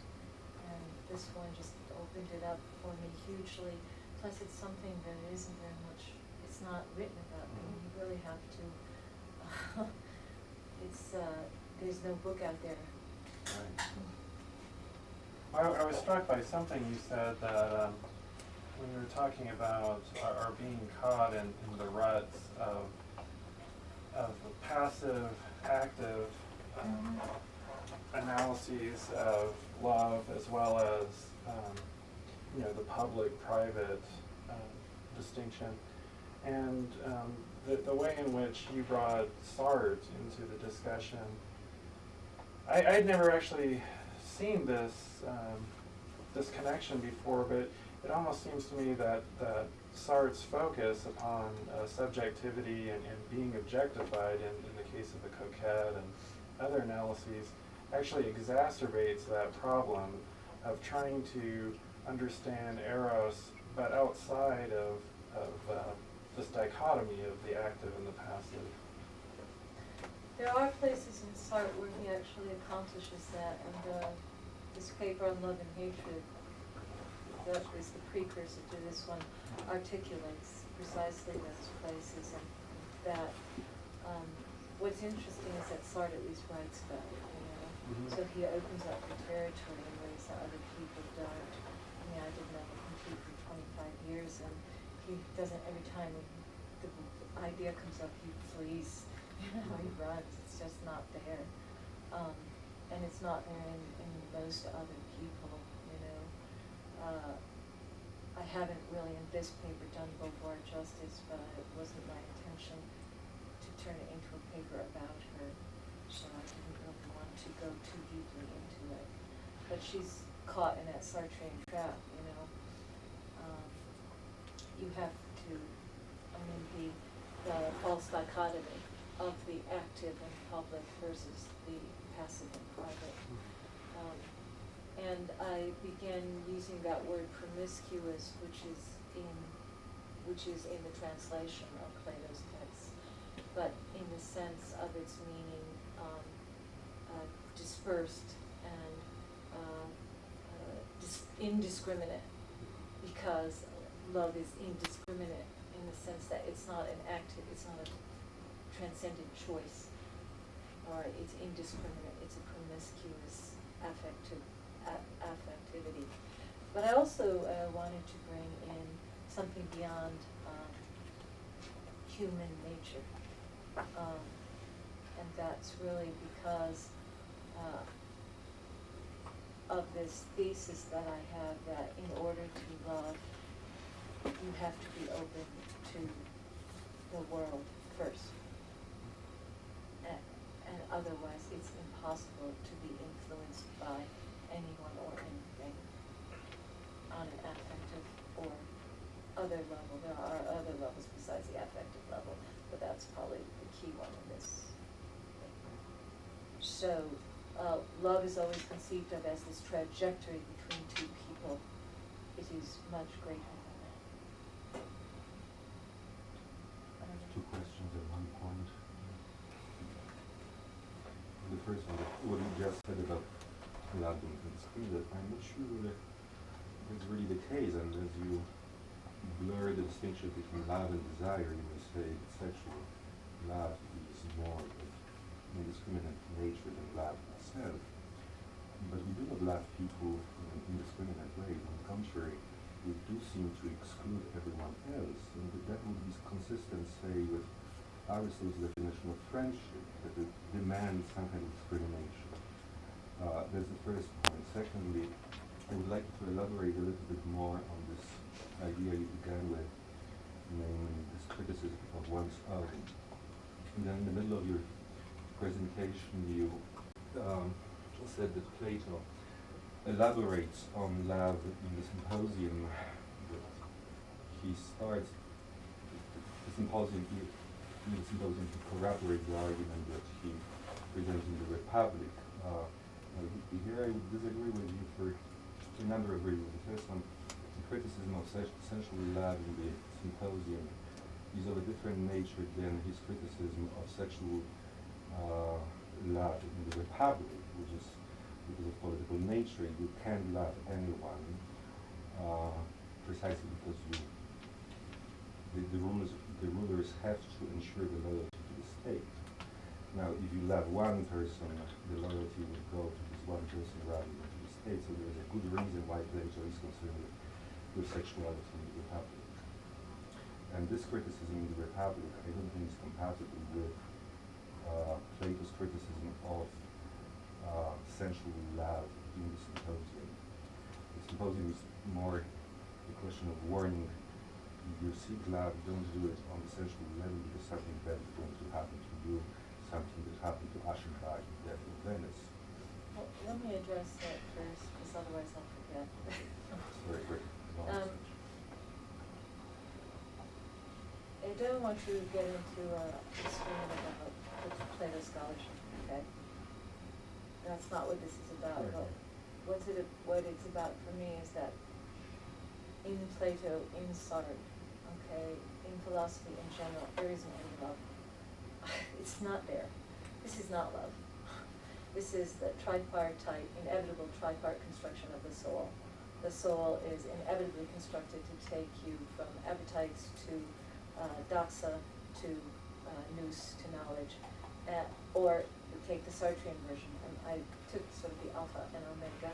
And this one just opened it up for me hugely. Plus, it's something that isn't very much, it's not written about. I mean, you really have to, there's no book out there. I was struck by something you said that when you were talking about our being caught in the ruts of the passive, active analyses of love, as well as the public-private distinction, and the way in which you brought Sartre into the discussion. I'd never actually seen this this connection before, but it almost seems to me that Sartre's focus upon subjectivity and being objectified in the case of the coquette and other analyses actually exacerbates that problem of trying to understand eros, but outside of this dichotomy of the active and the passive. There are places in Sartre where he actually accomplishes that, and this paper on love and hatred, that is the precursor to this one, articulates precisely those places, and that what's interesting is that Sartre at least writes about it, Mm-hmm. So he opens up the territory in ways that other people don't. I mean, I didn't know him for 25 years, and he doesn't, every time the idea comes up, he flees. He runs. It's just not there, and it's not there in most other people. I haven't really in this paper done Beauvoir justice, but it wasn't my intention to turn it into a paper about her, so I didn't really want to go too deeply into it. But she's caught in that Sartrean trap. You have to, the false dichotomy of the active and public versus the passive and private. And I began using that word promiscuous, which is in the translation of Plato's text, but in the sense of its meaning dispersed and indiscriminate, because love is indiscriminate in the sense that it's not an active, it's not a transcendent choice, or it's indiscriminate, it's a promiscuous affectivity. But I also wanted to bring in something beyond human nature, and that's really because of this thesis that I have that in order to love, you have to be open to the world first. And otherwise, it's impossible to be influenced by anyone or anything on an affective or other level. There are other levels besides the affective level, but that's probably the key one in this. So, love is always conceived of as this trajectory between two people. It is much greater than that. Two questions at one point. The first one, what you just said about love and spirit, I'm not sure that it's really the case, and as you blur the distinction between love and desire, you may say sexual love is more of indiscriminate nature than love itself. But we do not love people in an indiscriminate way. On the contrary, we do seem to exclude everyone else, and that would be consistent, say, with Aristotle's definition of friendship, that it demands some kind of discrimination. That's the first point. Secondly, I would like to elaborate a little bit more on this idea you began with, namely this criticism of one's own. And then in the middle of your presentation, you said that Plato elaborates on love in the symposium that he starts the symposium to corroborate the argument that he presents in the Republic. Here I would disagree with you for a number of reasons. The first one, criticism of sensual love in the symposium is of a different nature than his criticism of sexual love in the Republic, which is because of political nature. You can't love anyone precisely because the rulers have to ensure the loyalty to the state. Now, if you love one person, the loyalty will go to this one person rather than to the state. So there is a good reason why Plato is concerned with sexuality in the Republic. And this criticism in the Republic, I don't think is compatible with Plato's criticism of sensual love in the symposium. The symposium is more a question of warning. If you seek love, don't do it on the sensual level because something bad is going to happen to you, something that happened to Aschenbach in Death of Venice. Well, let me address that first, because otherwise I'll forget. It's very quick. I don't want you to get into a discussion about Plato scholarship, okay? That's not what this is about. Right. But what it's about for me is that in Plato, in Sartre, okay, in philosophy in general, there isn't any love. It's not there. This is not love. This is the tripartite, inevitable tripart construction of the soul. The soul is inevitably constructed to take you from appetites to doxa to nous to knowledge, or take the Sartrean version. And I took sort of the alpha and omega.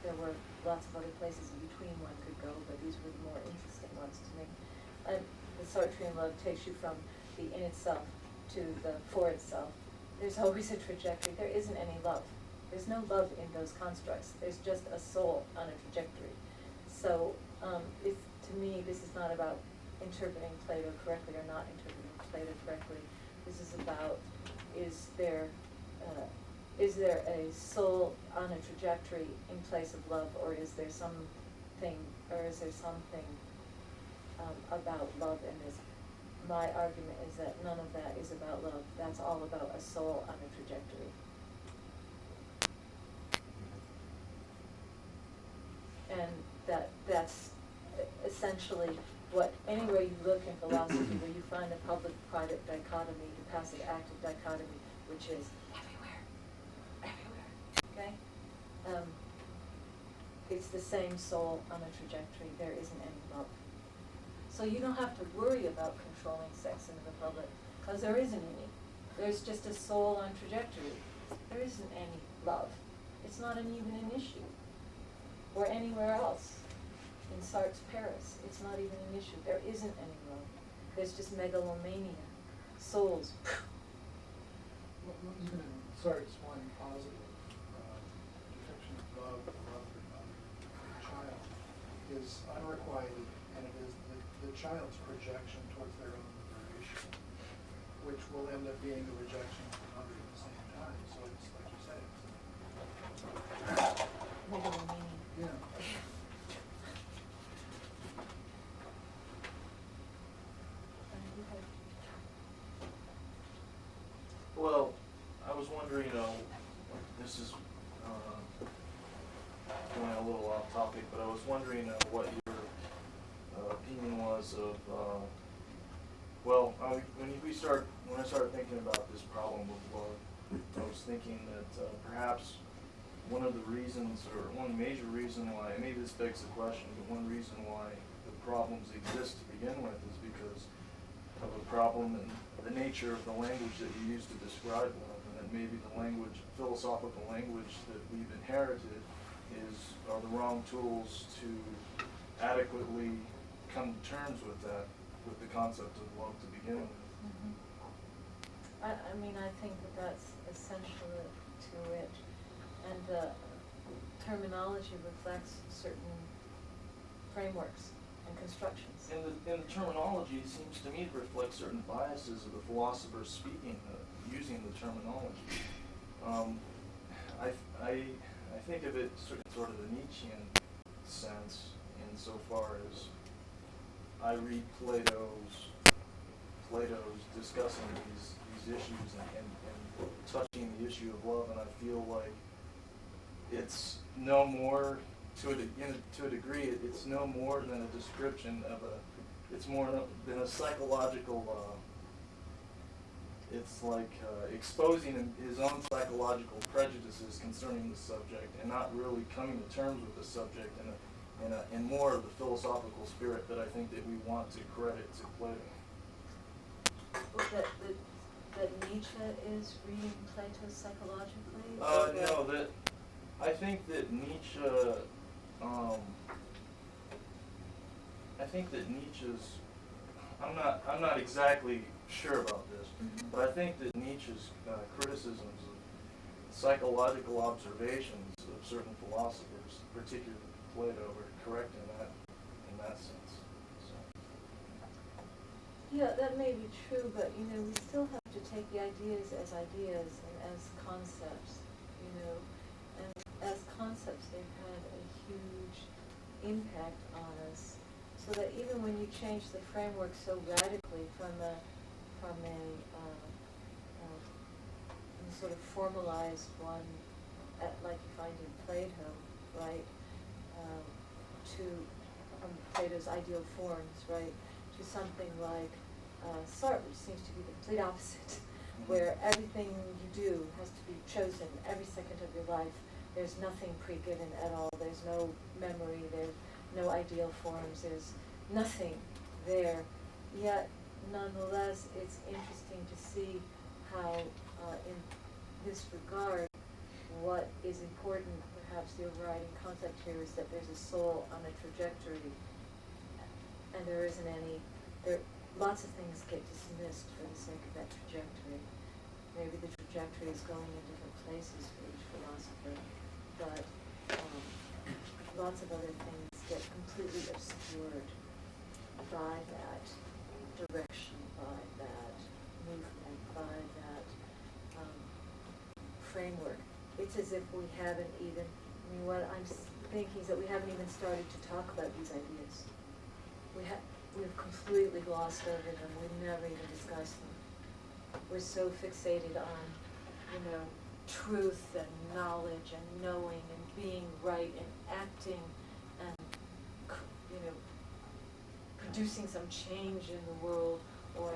There were lots of other places in between one could go, but these were the more interesting ones to me. And the Sartrean love takes you from the in itself to the for itself. There's always a trajectory. There isn't any love. There's no love in those constructs. There's just a soul on a trajectory. So to me, this is not about interpreting Plato correctly or not interpreting Plato correctly. This is about, is there a soul on a trajectory in place of love, or is there something about love in this? My argument is that none of that is about love. That's all about a soul on a trajectory. And that's essentially what, anywhere you look in philosophy where you find a public-private dichotomy, the passive-active dichotomy, which is everywhere, okay? It's the same soul on a trajectory. There isn't any love. So you don't have to worry about controlling sex in the Republic, because there isn't any. There's just a soul on trajectory. There isn't any love. It's not even an issue. Or anywhere else. In Sartre's Paris, it's not even an issue. There isn't any love. There's just megalomania. Souls. Well, even in Sartre's one positive depiction of love for a child is unrequited, and it is the child's projection towards their own liberation, which will end up being the rejection of the mother at the same time. So it's like you say. Megalomania. Yeah. Well, I was wondering, this is going a little off topic, but I was wondering what your opinion was of, when I started thinking about this problem with love, I was thinking that perhaps one of the reasons, or one major reason why, maybe this begs the question, but one reason why the problems exist to begin with is because of a problem in the nature of the language that you use to describe love, and that maybe the philosophical language that we've inherited are the wrong tools to adequately come to terms with the concept of love to begin with. Mm-hmm. I mean, I think that's essential to it. And the terminology reflects certain frameworks and constructions. And the terminology seems to me to reflect certain biases of the philosophers speaking, using the terminology. I think of it sort of a Nietzschean sense, insofar as I read Plato's discussing these issues and touching the issue of love, and I feel like it's no more to a degree, it's no more than a description of it's more than a psychological, it's like exposing his own psychological prejudices concerning the subject and not really coming to terms with the subject in more of the philosophical spirit that I think that we want to credit to Plato. That Nietzsche is reading Plato psychologically? No, I think that Nietzsche's, I'm not exactly sure about this, but I think that Nietzsche's criticisms of psychological observations of certain philosophers, particularly Plato, were correct in that sense. So. Yeah, that may be true, but we still have to take the ideas and as concepts, and as concepts they've had a huge impact on us, so that even when you change the framework so radically from a sort of formalized one, like you find in Plato, right, to Plato's ideal forms, right, to something like Sartre, which seems to be the complete opposite, where everything you do has to be chosen every second of your life. There's nothing pre-given at all. There's no memory. There's no ideal forms. There's nothing there. Yet, nonetheless, it's interesting to see how, in this regard, what is important, perhaps the overriding concept here, is that there's a soul on a trajectory, and there isn't any. Lots of things get dismissed for the sake of that trajectory. Maybe the trajectory is going in different places for each philosopher, but lots of other things get completely obscured by that direction, by that movement, by that framework. It's as if we haven't even, what I'm thinking is that we haven't even started to talk about these ideas. We've completely glossed over them. We've never even discussed them. We're so fixated on, truth and knowledge and knowing and being right and acting and, producing some change in the world, or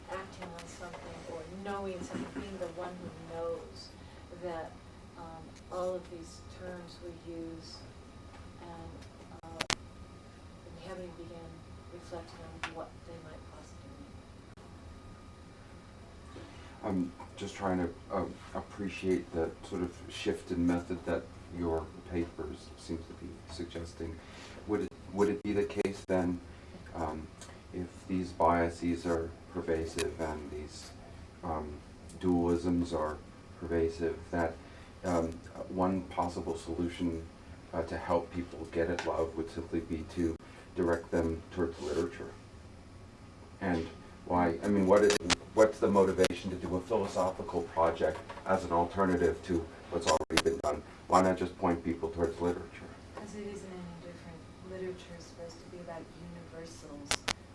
acting on something, or knowing something, being the one who knows, that all of these terms we use, and we haven't even begun reflecting on what they might possibly mean. I'm just trying to appreciate the sort of shift in method that your papers seem to be suggesting. Would it be the case then, if these biases are pervasive and these dualisms are pervasive, that one possible solution to help people get at love would simply be to direct them towards literature? And why? I mean, what's the motivation to do a philosophical project as an alternative to what's already been done? Why not just point people towards literature? Because it isn't any different. Literature is supposed to be about universals,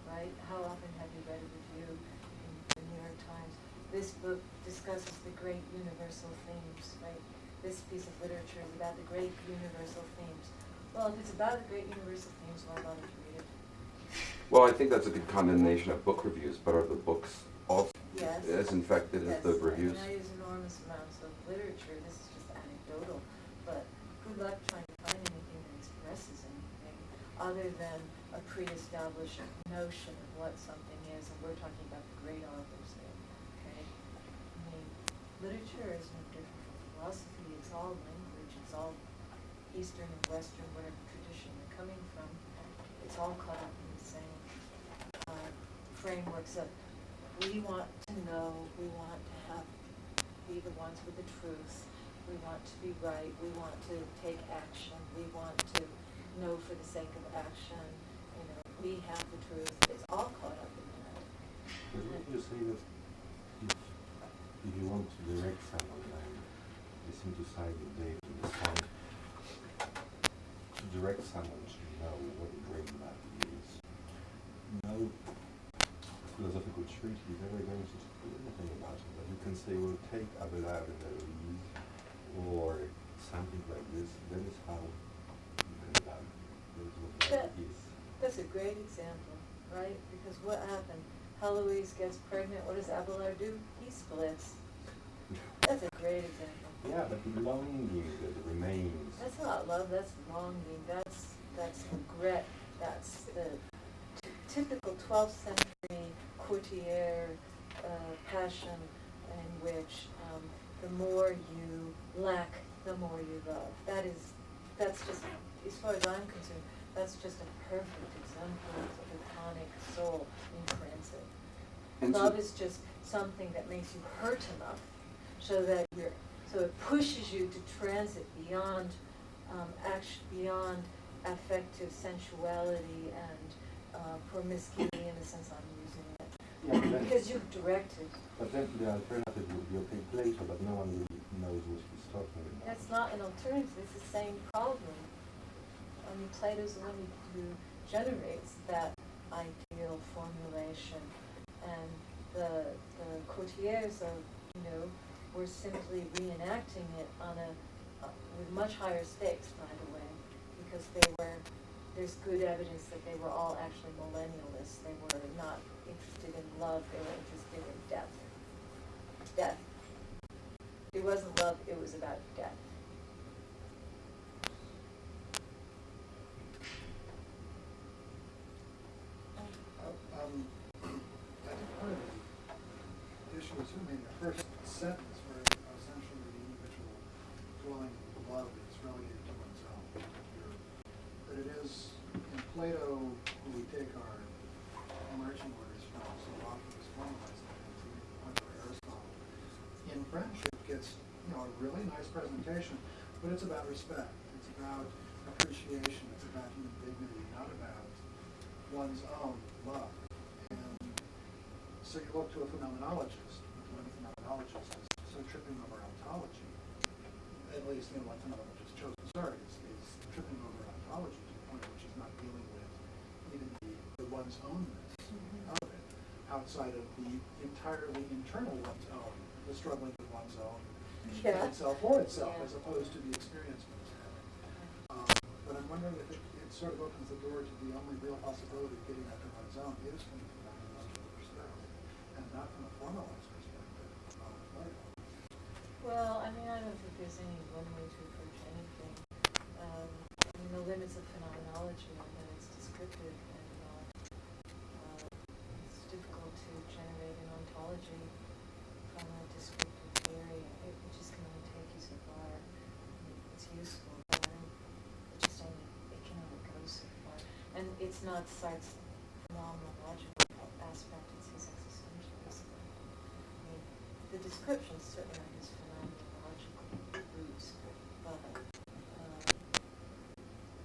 right? How often have you read a review in the New York Times? This book discusses the great universal themes, right? This piece of literature is about the great universal themes. Well, if it's about the great universal themes, why bother to read it? Well, I think that's a good condemnation of book reviews, but are the books also Yes. as infected as the reviews? I use enormous amounts of literature. This is just anecdotal, but good luck trying to find anything that expresses anything other than a pre-established notion of what something is, and we're talking about the great authors there, okay? I mean, literature is no different from philosophy. It's all language. It's all Eastern and Western, whatever tradition they're coming from. It's all caught up in the same frameworks of we want to know, we want to be the ones with the truth, we want to be right, we want to take action, we want to know for the sake of action, we have the truth. It's all caught up in that. But wouldn't you say that if you want to direct someone, and they seem to side with David in this point, to direct someone to know what a great love is, no philosophical treatise ever going to do anything about it. But you can say, well, take Abelard and Eloise, or something like this. That is how is what That- love is. That's a great example, right? Because what happened? Heloise gets pregnant, what does Abelard do? He splits. That's a great example. Yeah, but the longing that remains. That's not love, that's longing, that's regret, that's the typical 12th century courtier passion in which the more you lack, the more you love. That's just, as far as I'm concerned, that's just a perfect example of the platonic soul in transit. And so- Love is just something that makes you hurt enough so that so it pushes you to transit beyond beyond affective sensuality and promiscuity in the sense I'm using it. Yeah, but then, Because you've directed. but then the alternative would be okay, Plato, but no one really knows what he's talking about. That's not an alternative, it's the same problem. I mean, Plato's the one who generates that ideal formulation, and the courtiers of, were simply reenacting it on with much higher stakes, by the way, because there's good evidence that they were all actually millennialists. They were not interested in love, they were interested in death. Death. It wasn't love, it was about death. I think part of the issue is, the first sentence where essentially the individual dwelling in love is relegated to one's own. That it is, in Plato, who we take our marching orders from, so often is formalized under Aristotle. In friendship gets, a really nice presentation, but it's about respect. It's about appreciation. It's about human dignity, not about one's own love. And so you look to a phenomenologist, when a phenomenologist is so tripping over ontology, at least, one phenomenologist chose to start is tripping over ontology to the point at which he's not dealing with even the one's ownness of it, outside of the entirely internal one's own, the struggling with one's own itself for itself, as opposed to the experience one's having. But I'm wondering if it sort of opens the door to the only real possibility of getting after one's own is from the phenomenological perspective, and not from a formalized perspective. Well, I don't think there's any one way to approach anything. The limits of phenomenology are that it's descriptive, and it's difficult to generate an ontology from a descriptive theory. It just can only take you so far. It's useful, but it can only go so far. And it's not Sartre's phenomenological aspect, it's his existentialism. The descriptions certainly are his phenomenological roots, but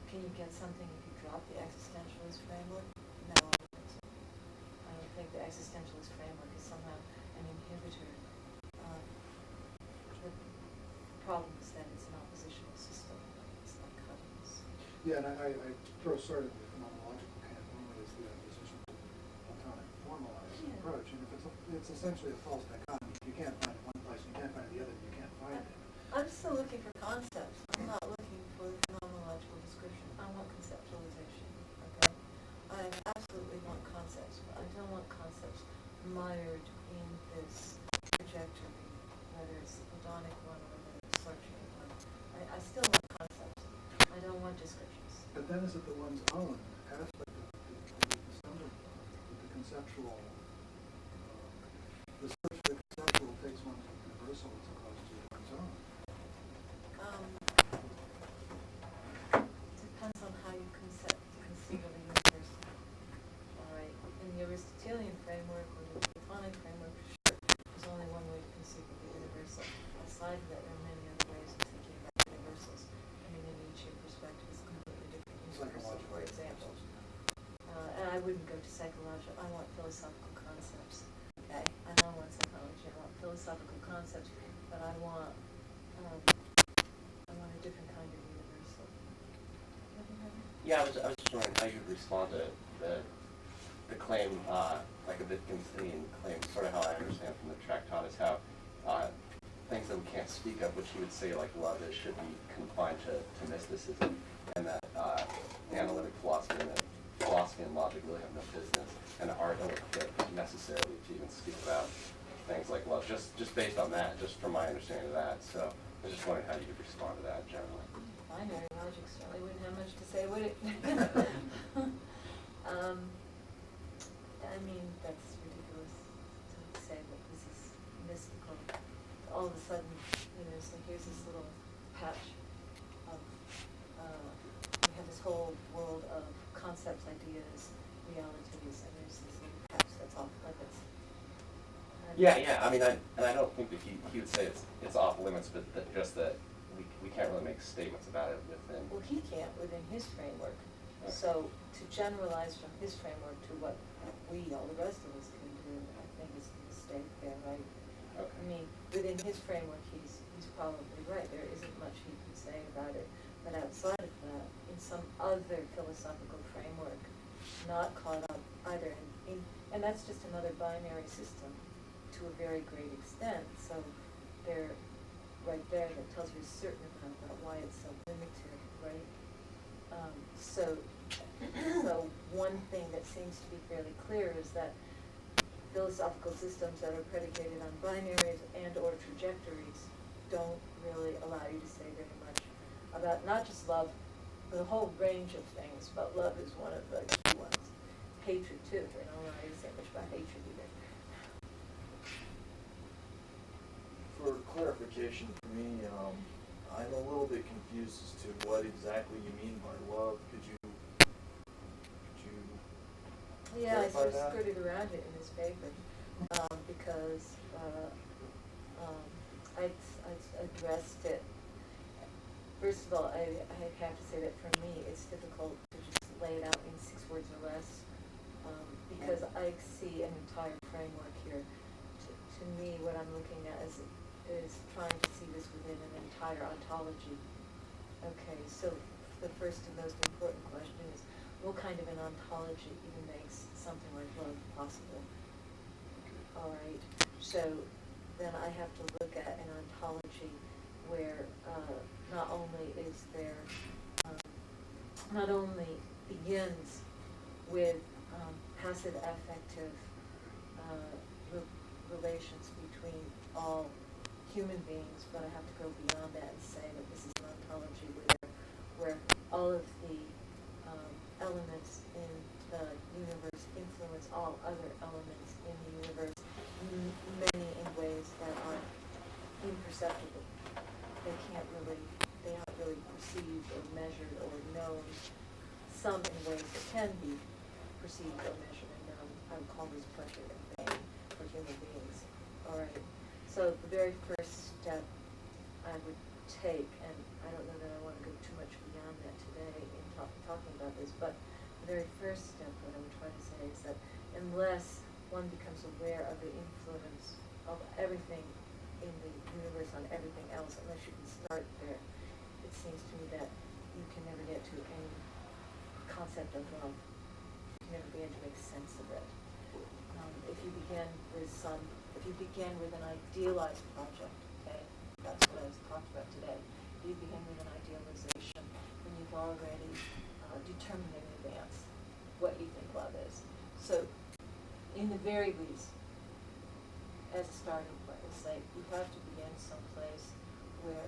can you get something if you drop the existentialist framework? No, I don't think so. I don't think the existentialist framework is somehow an inhibitor. The problem is that it's an oppositional system. It's like cuttings. Yeah, and I throw sort of the phenomenological camp only as the opposition to the Platonic formalized approach. And if it's essentially a false dichotomy. If you can't find it one place, you can't find it the other, you can't find it. I'm still looking for concepts. I'm not looking for phenomenological description. I want conceptualization. Okay? I absolutely want concepts, but I don't want concepts mired in this trajectory, whether it's the Platonic one or whether it's Sartrean one. I still want concepts. I don't want descriptions. But then is it the one's own aspect of the stumbling block, with the conceptual, the search for the conceptual takes one to the universal as opposed to one's own. Depends on how you conceive of a universal. All right. In the Aristotelian framework or the Platonic framework, sure, there's only one way to conceive of the universal. Aside from that, there are many other ways of thinking about universals. In Nietzsche perspective, it's completely different universal, for example. And I wouldn't go to psychological. I want philosophical concepts. Okay, I don't want psychology. I want philosophical concepts, but I want a different kind of universal. Yeah, I was just wondering how you'd respond to the claim, like a Wittgensteinian claim, sort of how I understand from the Tractatus, how things that we can't speak of, which he would say like love is should be confined to mysticism, and that analytic philosophy and logic really have no business, and art don't fit necessarily to even speak about things like love, just based on that, just from my understanding of that. So I was just wondering how you would respond to that generally. Binary logic certainly wouldn't have much to say, would it? I mean, that's ridiculous to say that this is mystical. All of a sudden, so here's this little patch of, we have this whole world of concepts, ideas, realities, and there's this little patch that's off limits. Yeah. I mean, I don't think that he would say it's off limits, but that we can't really make statements about it within. Well, he can't within his framework. Okay. So to generalize from his framework to what all the rest of us can do, I think is a mistake there, right? Okay. I mean, within his framework, he's probably right. There isn't much he can say about it. But outside of that, in some other philosophical framework, not caught up either and that's just another binary system to a very great extent. So they're right there that tells you a certain amount about why it's so limited, right? So one thing that seems to be fairly clear is that philosophical systems that are predicated on binaries and or trajectories don't really allow you to say very much about not just love, but a whole range of things, but love is one of the key ones. Hatred too, they don't allow you to say much about hatred either. For clarification for me, I'm a little bit confused as to what exactly you mean by love. Could you Yeah, I sort of clarify that? skirted around it in this paper, because I addressed it. First of all, I have to say that for me, it's difficult to just lay it out in 6 words or less, because I see an entire framework here. To me, what I'm looking at is trying to see this within an entire ontology. Okay, so the first and most important question is, what kind of an ontology even makes something like love possible? All right, so then I have to look at an ontology where not only is there, not only begins with passive affective relations between all human beings, but I have to go beyond that and say that this is an ontology where all of the elements in the universe influence all other elements in the universe, many in ways that are imperceptible. They aren't really perceived or measured or known. Some in ways that can be perceived or measured and known. I would call this pleasure and pain for human beings. All right. So the very first step I would take, and I don't know that I want to go too much beyond that today in talking about this, but the very first step that I would try to say is that unless one becomes aware of the influence of everything in the universe on everything else, unless you can start there, it seems to me that you can never get to any concept of love. You can never begin to make sense of it. If you begin with an idealized project, okay, that's what I talked about today. You begin with an idealization, and you've already determined in advance what you think love is. So, in the very least, as a starting point, it's like you have to begin someplace where,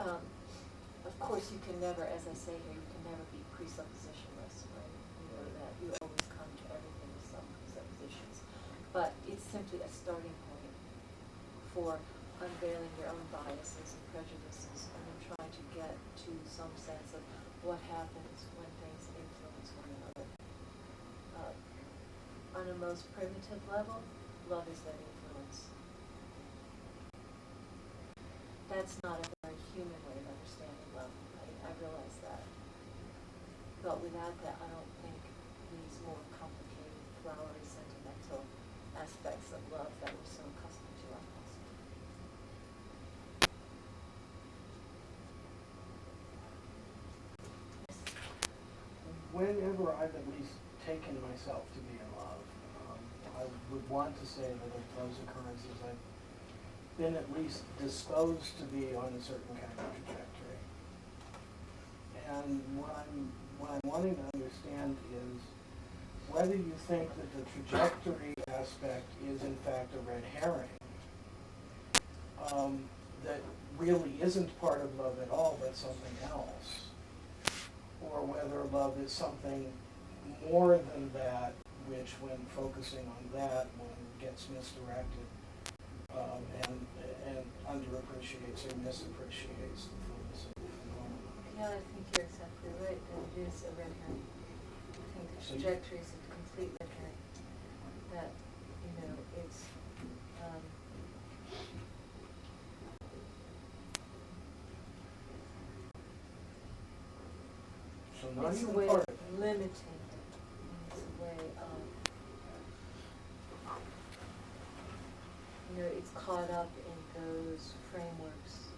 of course, you can never, as I say here, you can never be presuppositionless, right? You know that you always come to everything with some presuppositions. But it's simply a starting point for unveiling your own biases and prejudices and then trying to get to some sense of what happens when things influence one another. On a most primitive level, love is that influence. That's not a very human way of understanding love. I realize that. But without that, I don't think these more complicated, flowery, sentimental aspects of love that we're so accustomed to are possible. Whenever I've at least taken myself to be in love, I would want to say that of those occurrences I've been at least disposed to be on a certain kind of trajectory. And what I'm wanting to understand is whether you think that the trajectory aspect is in fact a red herring, that really isn't part of love at all, but something else, or whether love is something more than that, which when focusing on that, one gets misdirected and underappreciates or misappreciates the fullness of the phenomenon. Yeah, I think you're exactly right, that it is a red herring. I think the So you- trajectory is a complete red herring. That, it's, So not it's a even way part of of it. limiting, it's a way of, it's caught up in those frameworks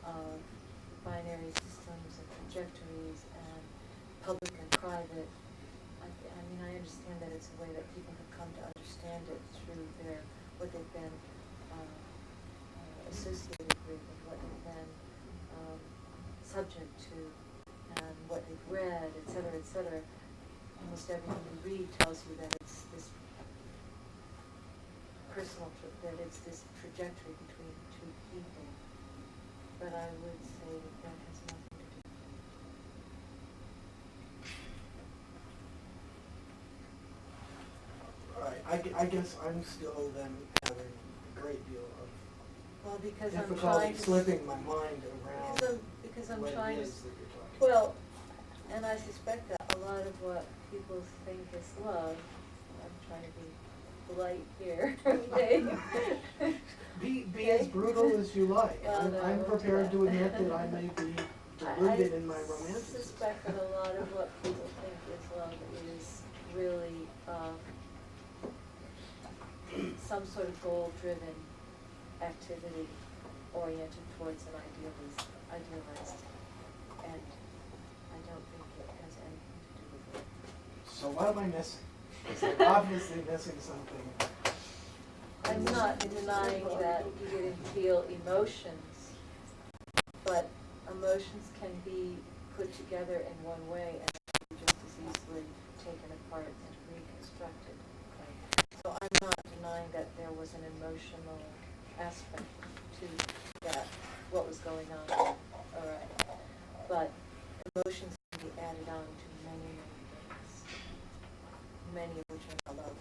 of binary systems and trajectories and public and private. I understand that it's a way that people have come to understand it through what they've been associated with and what they've been subject to and what they've read, et cetera, et cetera. Almost everything you read tells you that it's this that it's this trajectory between two people. But I would say that has nothing to do with it. All right, I guess I'm still then having a great deal of Well, because I'm difficulty trying to. slipping my mind around Because I'm what trying it to. is that you're talking Well, and I suspect that a lot of what people think is love, I'm trying to be polite here, okay? Be as brutal as you like. Well, no, I I'm won't do prepared that. to admit that I may be deluded in my I romanticism. suspect that a lot of what people think is love is really some sort of goal-driven activity oriented towards an idealized, and I don't think it has anything to do with it. So what am I missing? I'm obviously missing something. I'm not denying that you didn't feel emotions, but emotions can be put together in one way and just as easily taken apart and reconstructed. Okay? So I'm not denying that there was an emotional aspect to that, what was going on. All right. But emotions can be added on to many, many things, many of which are not love.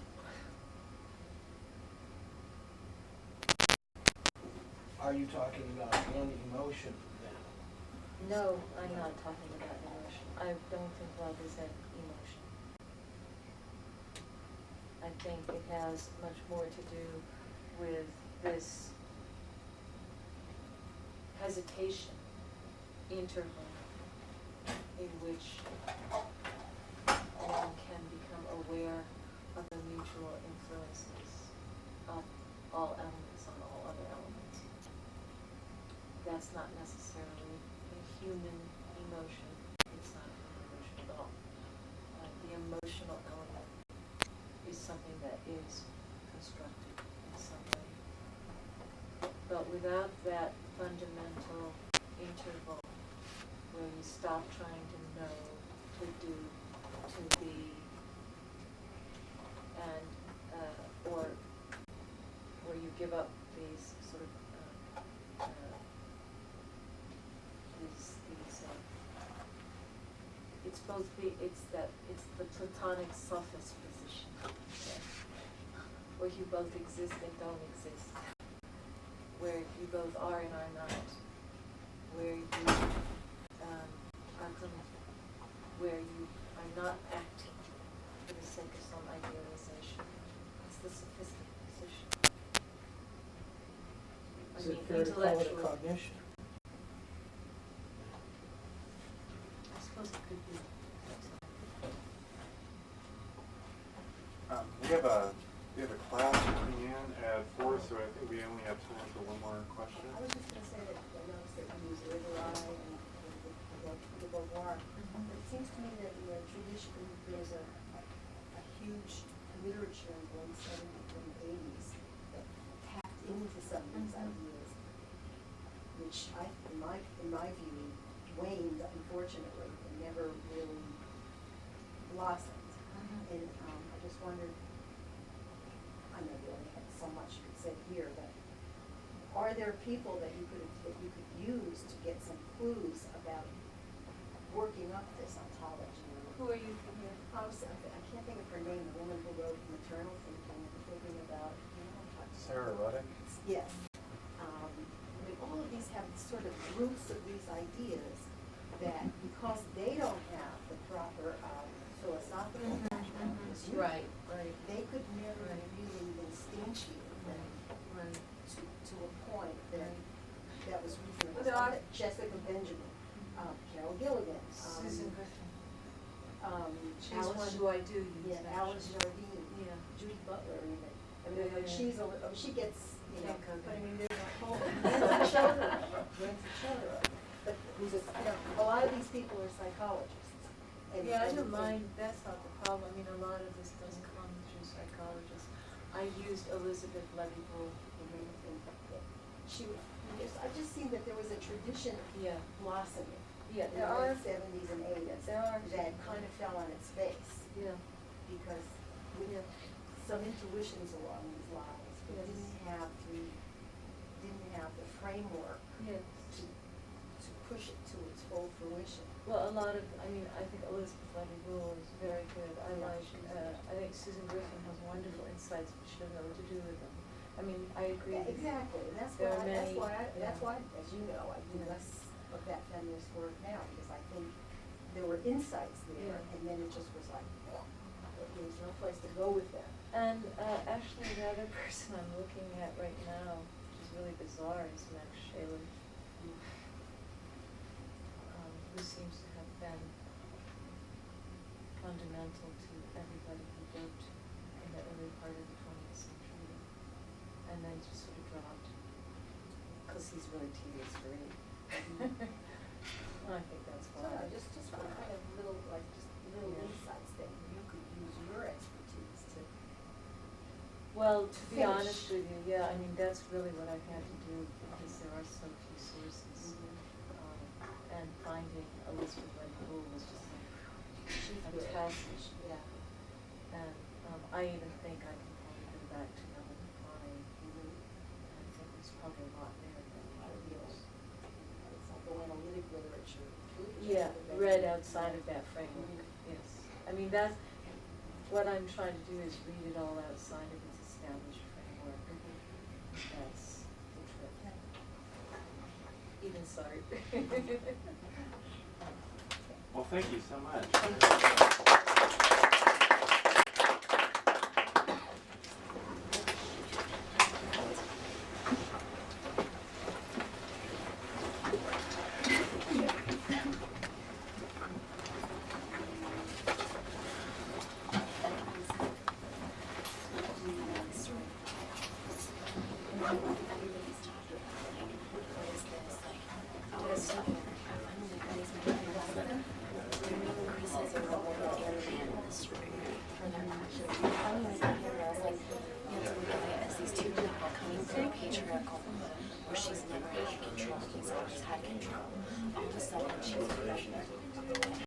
Are you talking about an emotion then? No, I'm not talking about emotion. I don't think love is an emotion. I think it has much more to do with this hesitation interval in which one can become aware of the mutual influences of all elements on all other elements. That's not necessarily a human emotion. It's not a human emotion at all. The emotional element is something that is constructed in some way. But without that fundamental interval where you stop trying to know, to do, to be, and or where you give up these sort of it's the platonic sophist position, okay, where you both exist and don't exist, where you both are and are not, where you are clinical, where you are not acting for the sake of some idealization. It's the sophistic position. Is it fair to call it a intellectual. cognition? I suppose it could be. We have a class coming in at 4, so I think we only have time for one more question. I was just going to say that I noticed that you use Rivereye and the Beauvoir. But it seems to me that in the tradition, there's a huge literature in the 70s and 80s that tapped into some of these Mhm. ideas, which in my view, waned unfortunately and never really blossomed. Mhm. And I just wondered, I know you only have so much you could say here, but are there people that you could use to get some clues about working up this ontology? Who are you thinking? I can't think of her name, the woman who wrote Maternal Thinking, and thinking about, you know, what I'm talking Sarah Ruddick? Yes. I mean, all of these have sort of roots of these ideas that, because they don't have the proper philosophical background as you do, Right. they could never Right. really instantiate them Right. to a point that was reasonable. Well, there are- Jessica Benjamin, Carol Gilligan, Susan Griffin. She's Alice- one who I do use. Yeah, Alice actually. Jardine, Yeah. Judy Butler even. I Yeah, mean, like yeah. she's she gets, you know, Can't go but I there. mean, there's a whole, Nancy Chodorow, but who's you know, a lot of these people are psychologists. Yeah, I and- don't mind, that's not the problem, I mean, a lot of this does come through psychologists. I used Elizabeth Levy-Bull. I've just seen that there was a tradition Yeah. blossoming. Yeah, In there the are, late '70s and '80s. There are. That kind of fell on its face, yeah, because we yeah. have some intuitions along these lines, but Yes. didn't have the framework Yes. to push it to its full fruition. Well, a lot of, I mean, I think Elizabeth Levy-Bull is very good. I like, I think Susan Griffin has wonderful insights, but she doesn't know what to do with them. I mean, I agree. Yeah, exactly, and that's There are why, many, that's yeah. why, as you know, I do Yeah. less of that feminist work now, because I think there were insights there, Yeah. and then it just was like, there was no place to go with them. And actually, the other person I'm looking at right now, which is really bizarre, is Max Shalin, who seems to have been fundamental to everybody who wrote in the early part of the 20th century, and then just sort of dropped, because he's really tedious to read. I think that's So, why. just what kind of little Yeah. insights that you could use your expertise to. Well, to be Finish. honest with you, yeah, I mean, that's really what I've had to do, because there are so few sources. And finding Elizabeth Levy-Bull was just like, She's good. fantastic. Yeah. And I even think I can probably go back to Melanie Klein. I think there's probably a lot there that I would use. It's like the analytic literature. Yeah, read outside of that framework, yes. I mean, that's, what I'm trying to do is read it all outside of its established framework. That's the trick. Even sorry. Well, thank you so much. These two people coming from a patriarchal woman where she's never had control, he's always had control. All of a sudden, she's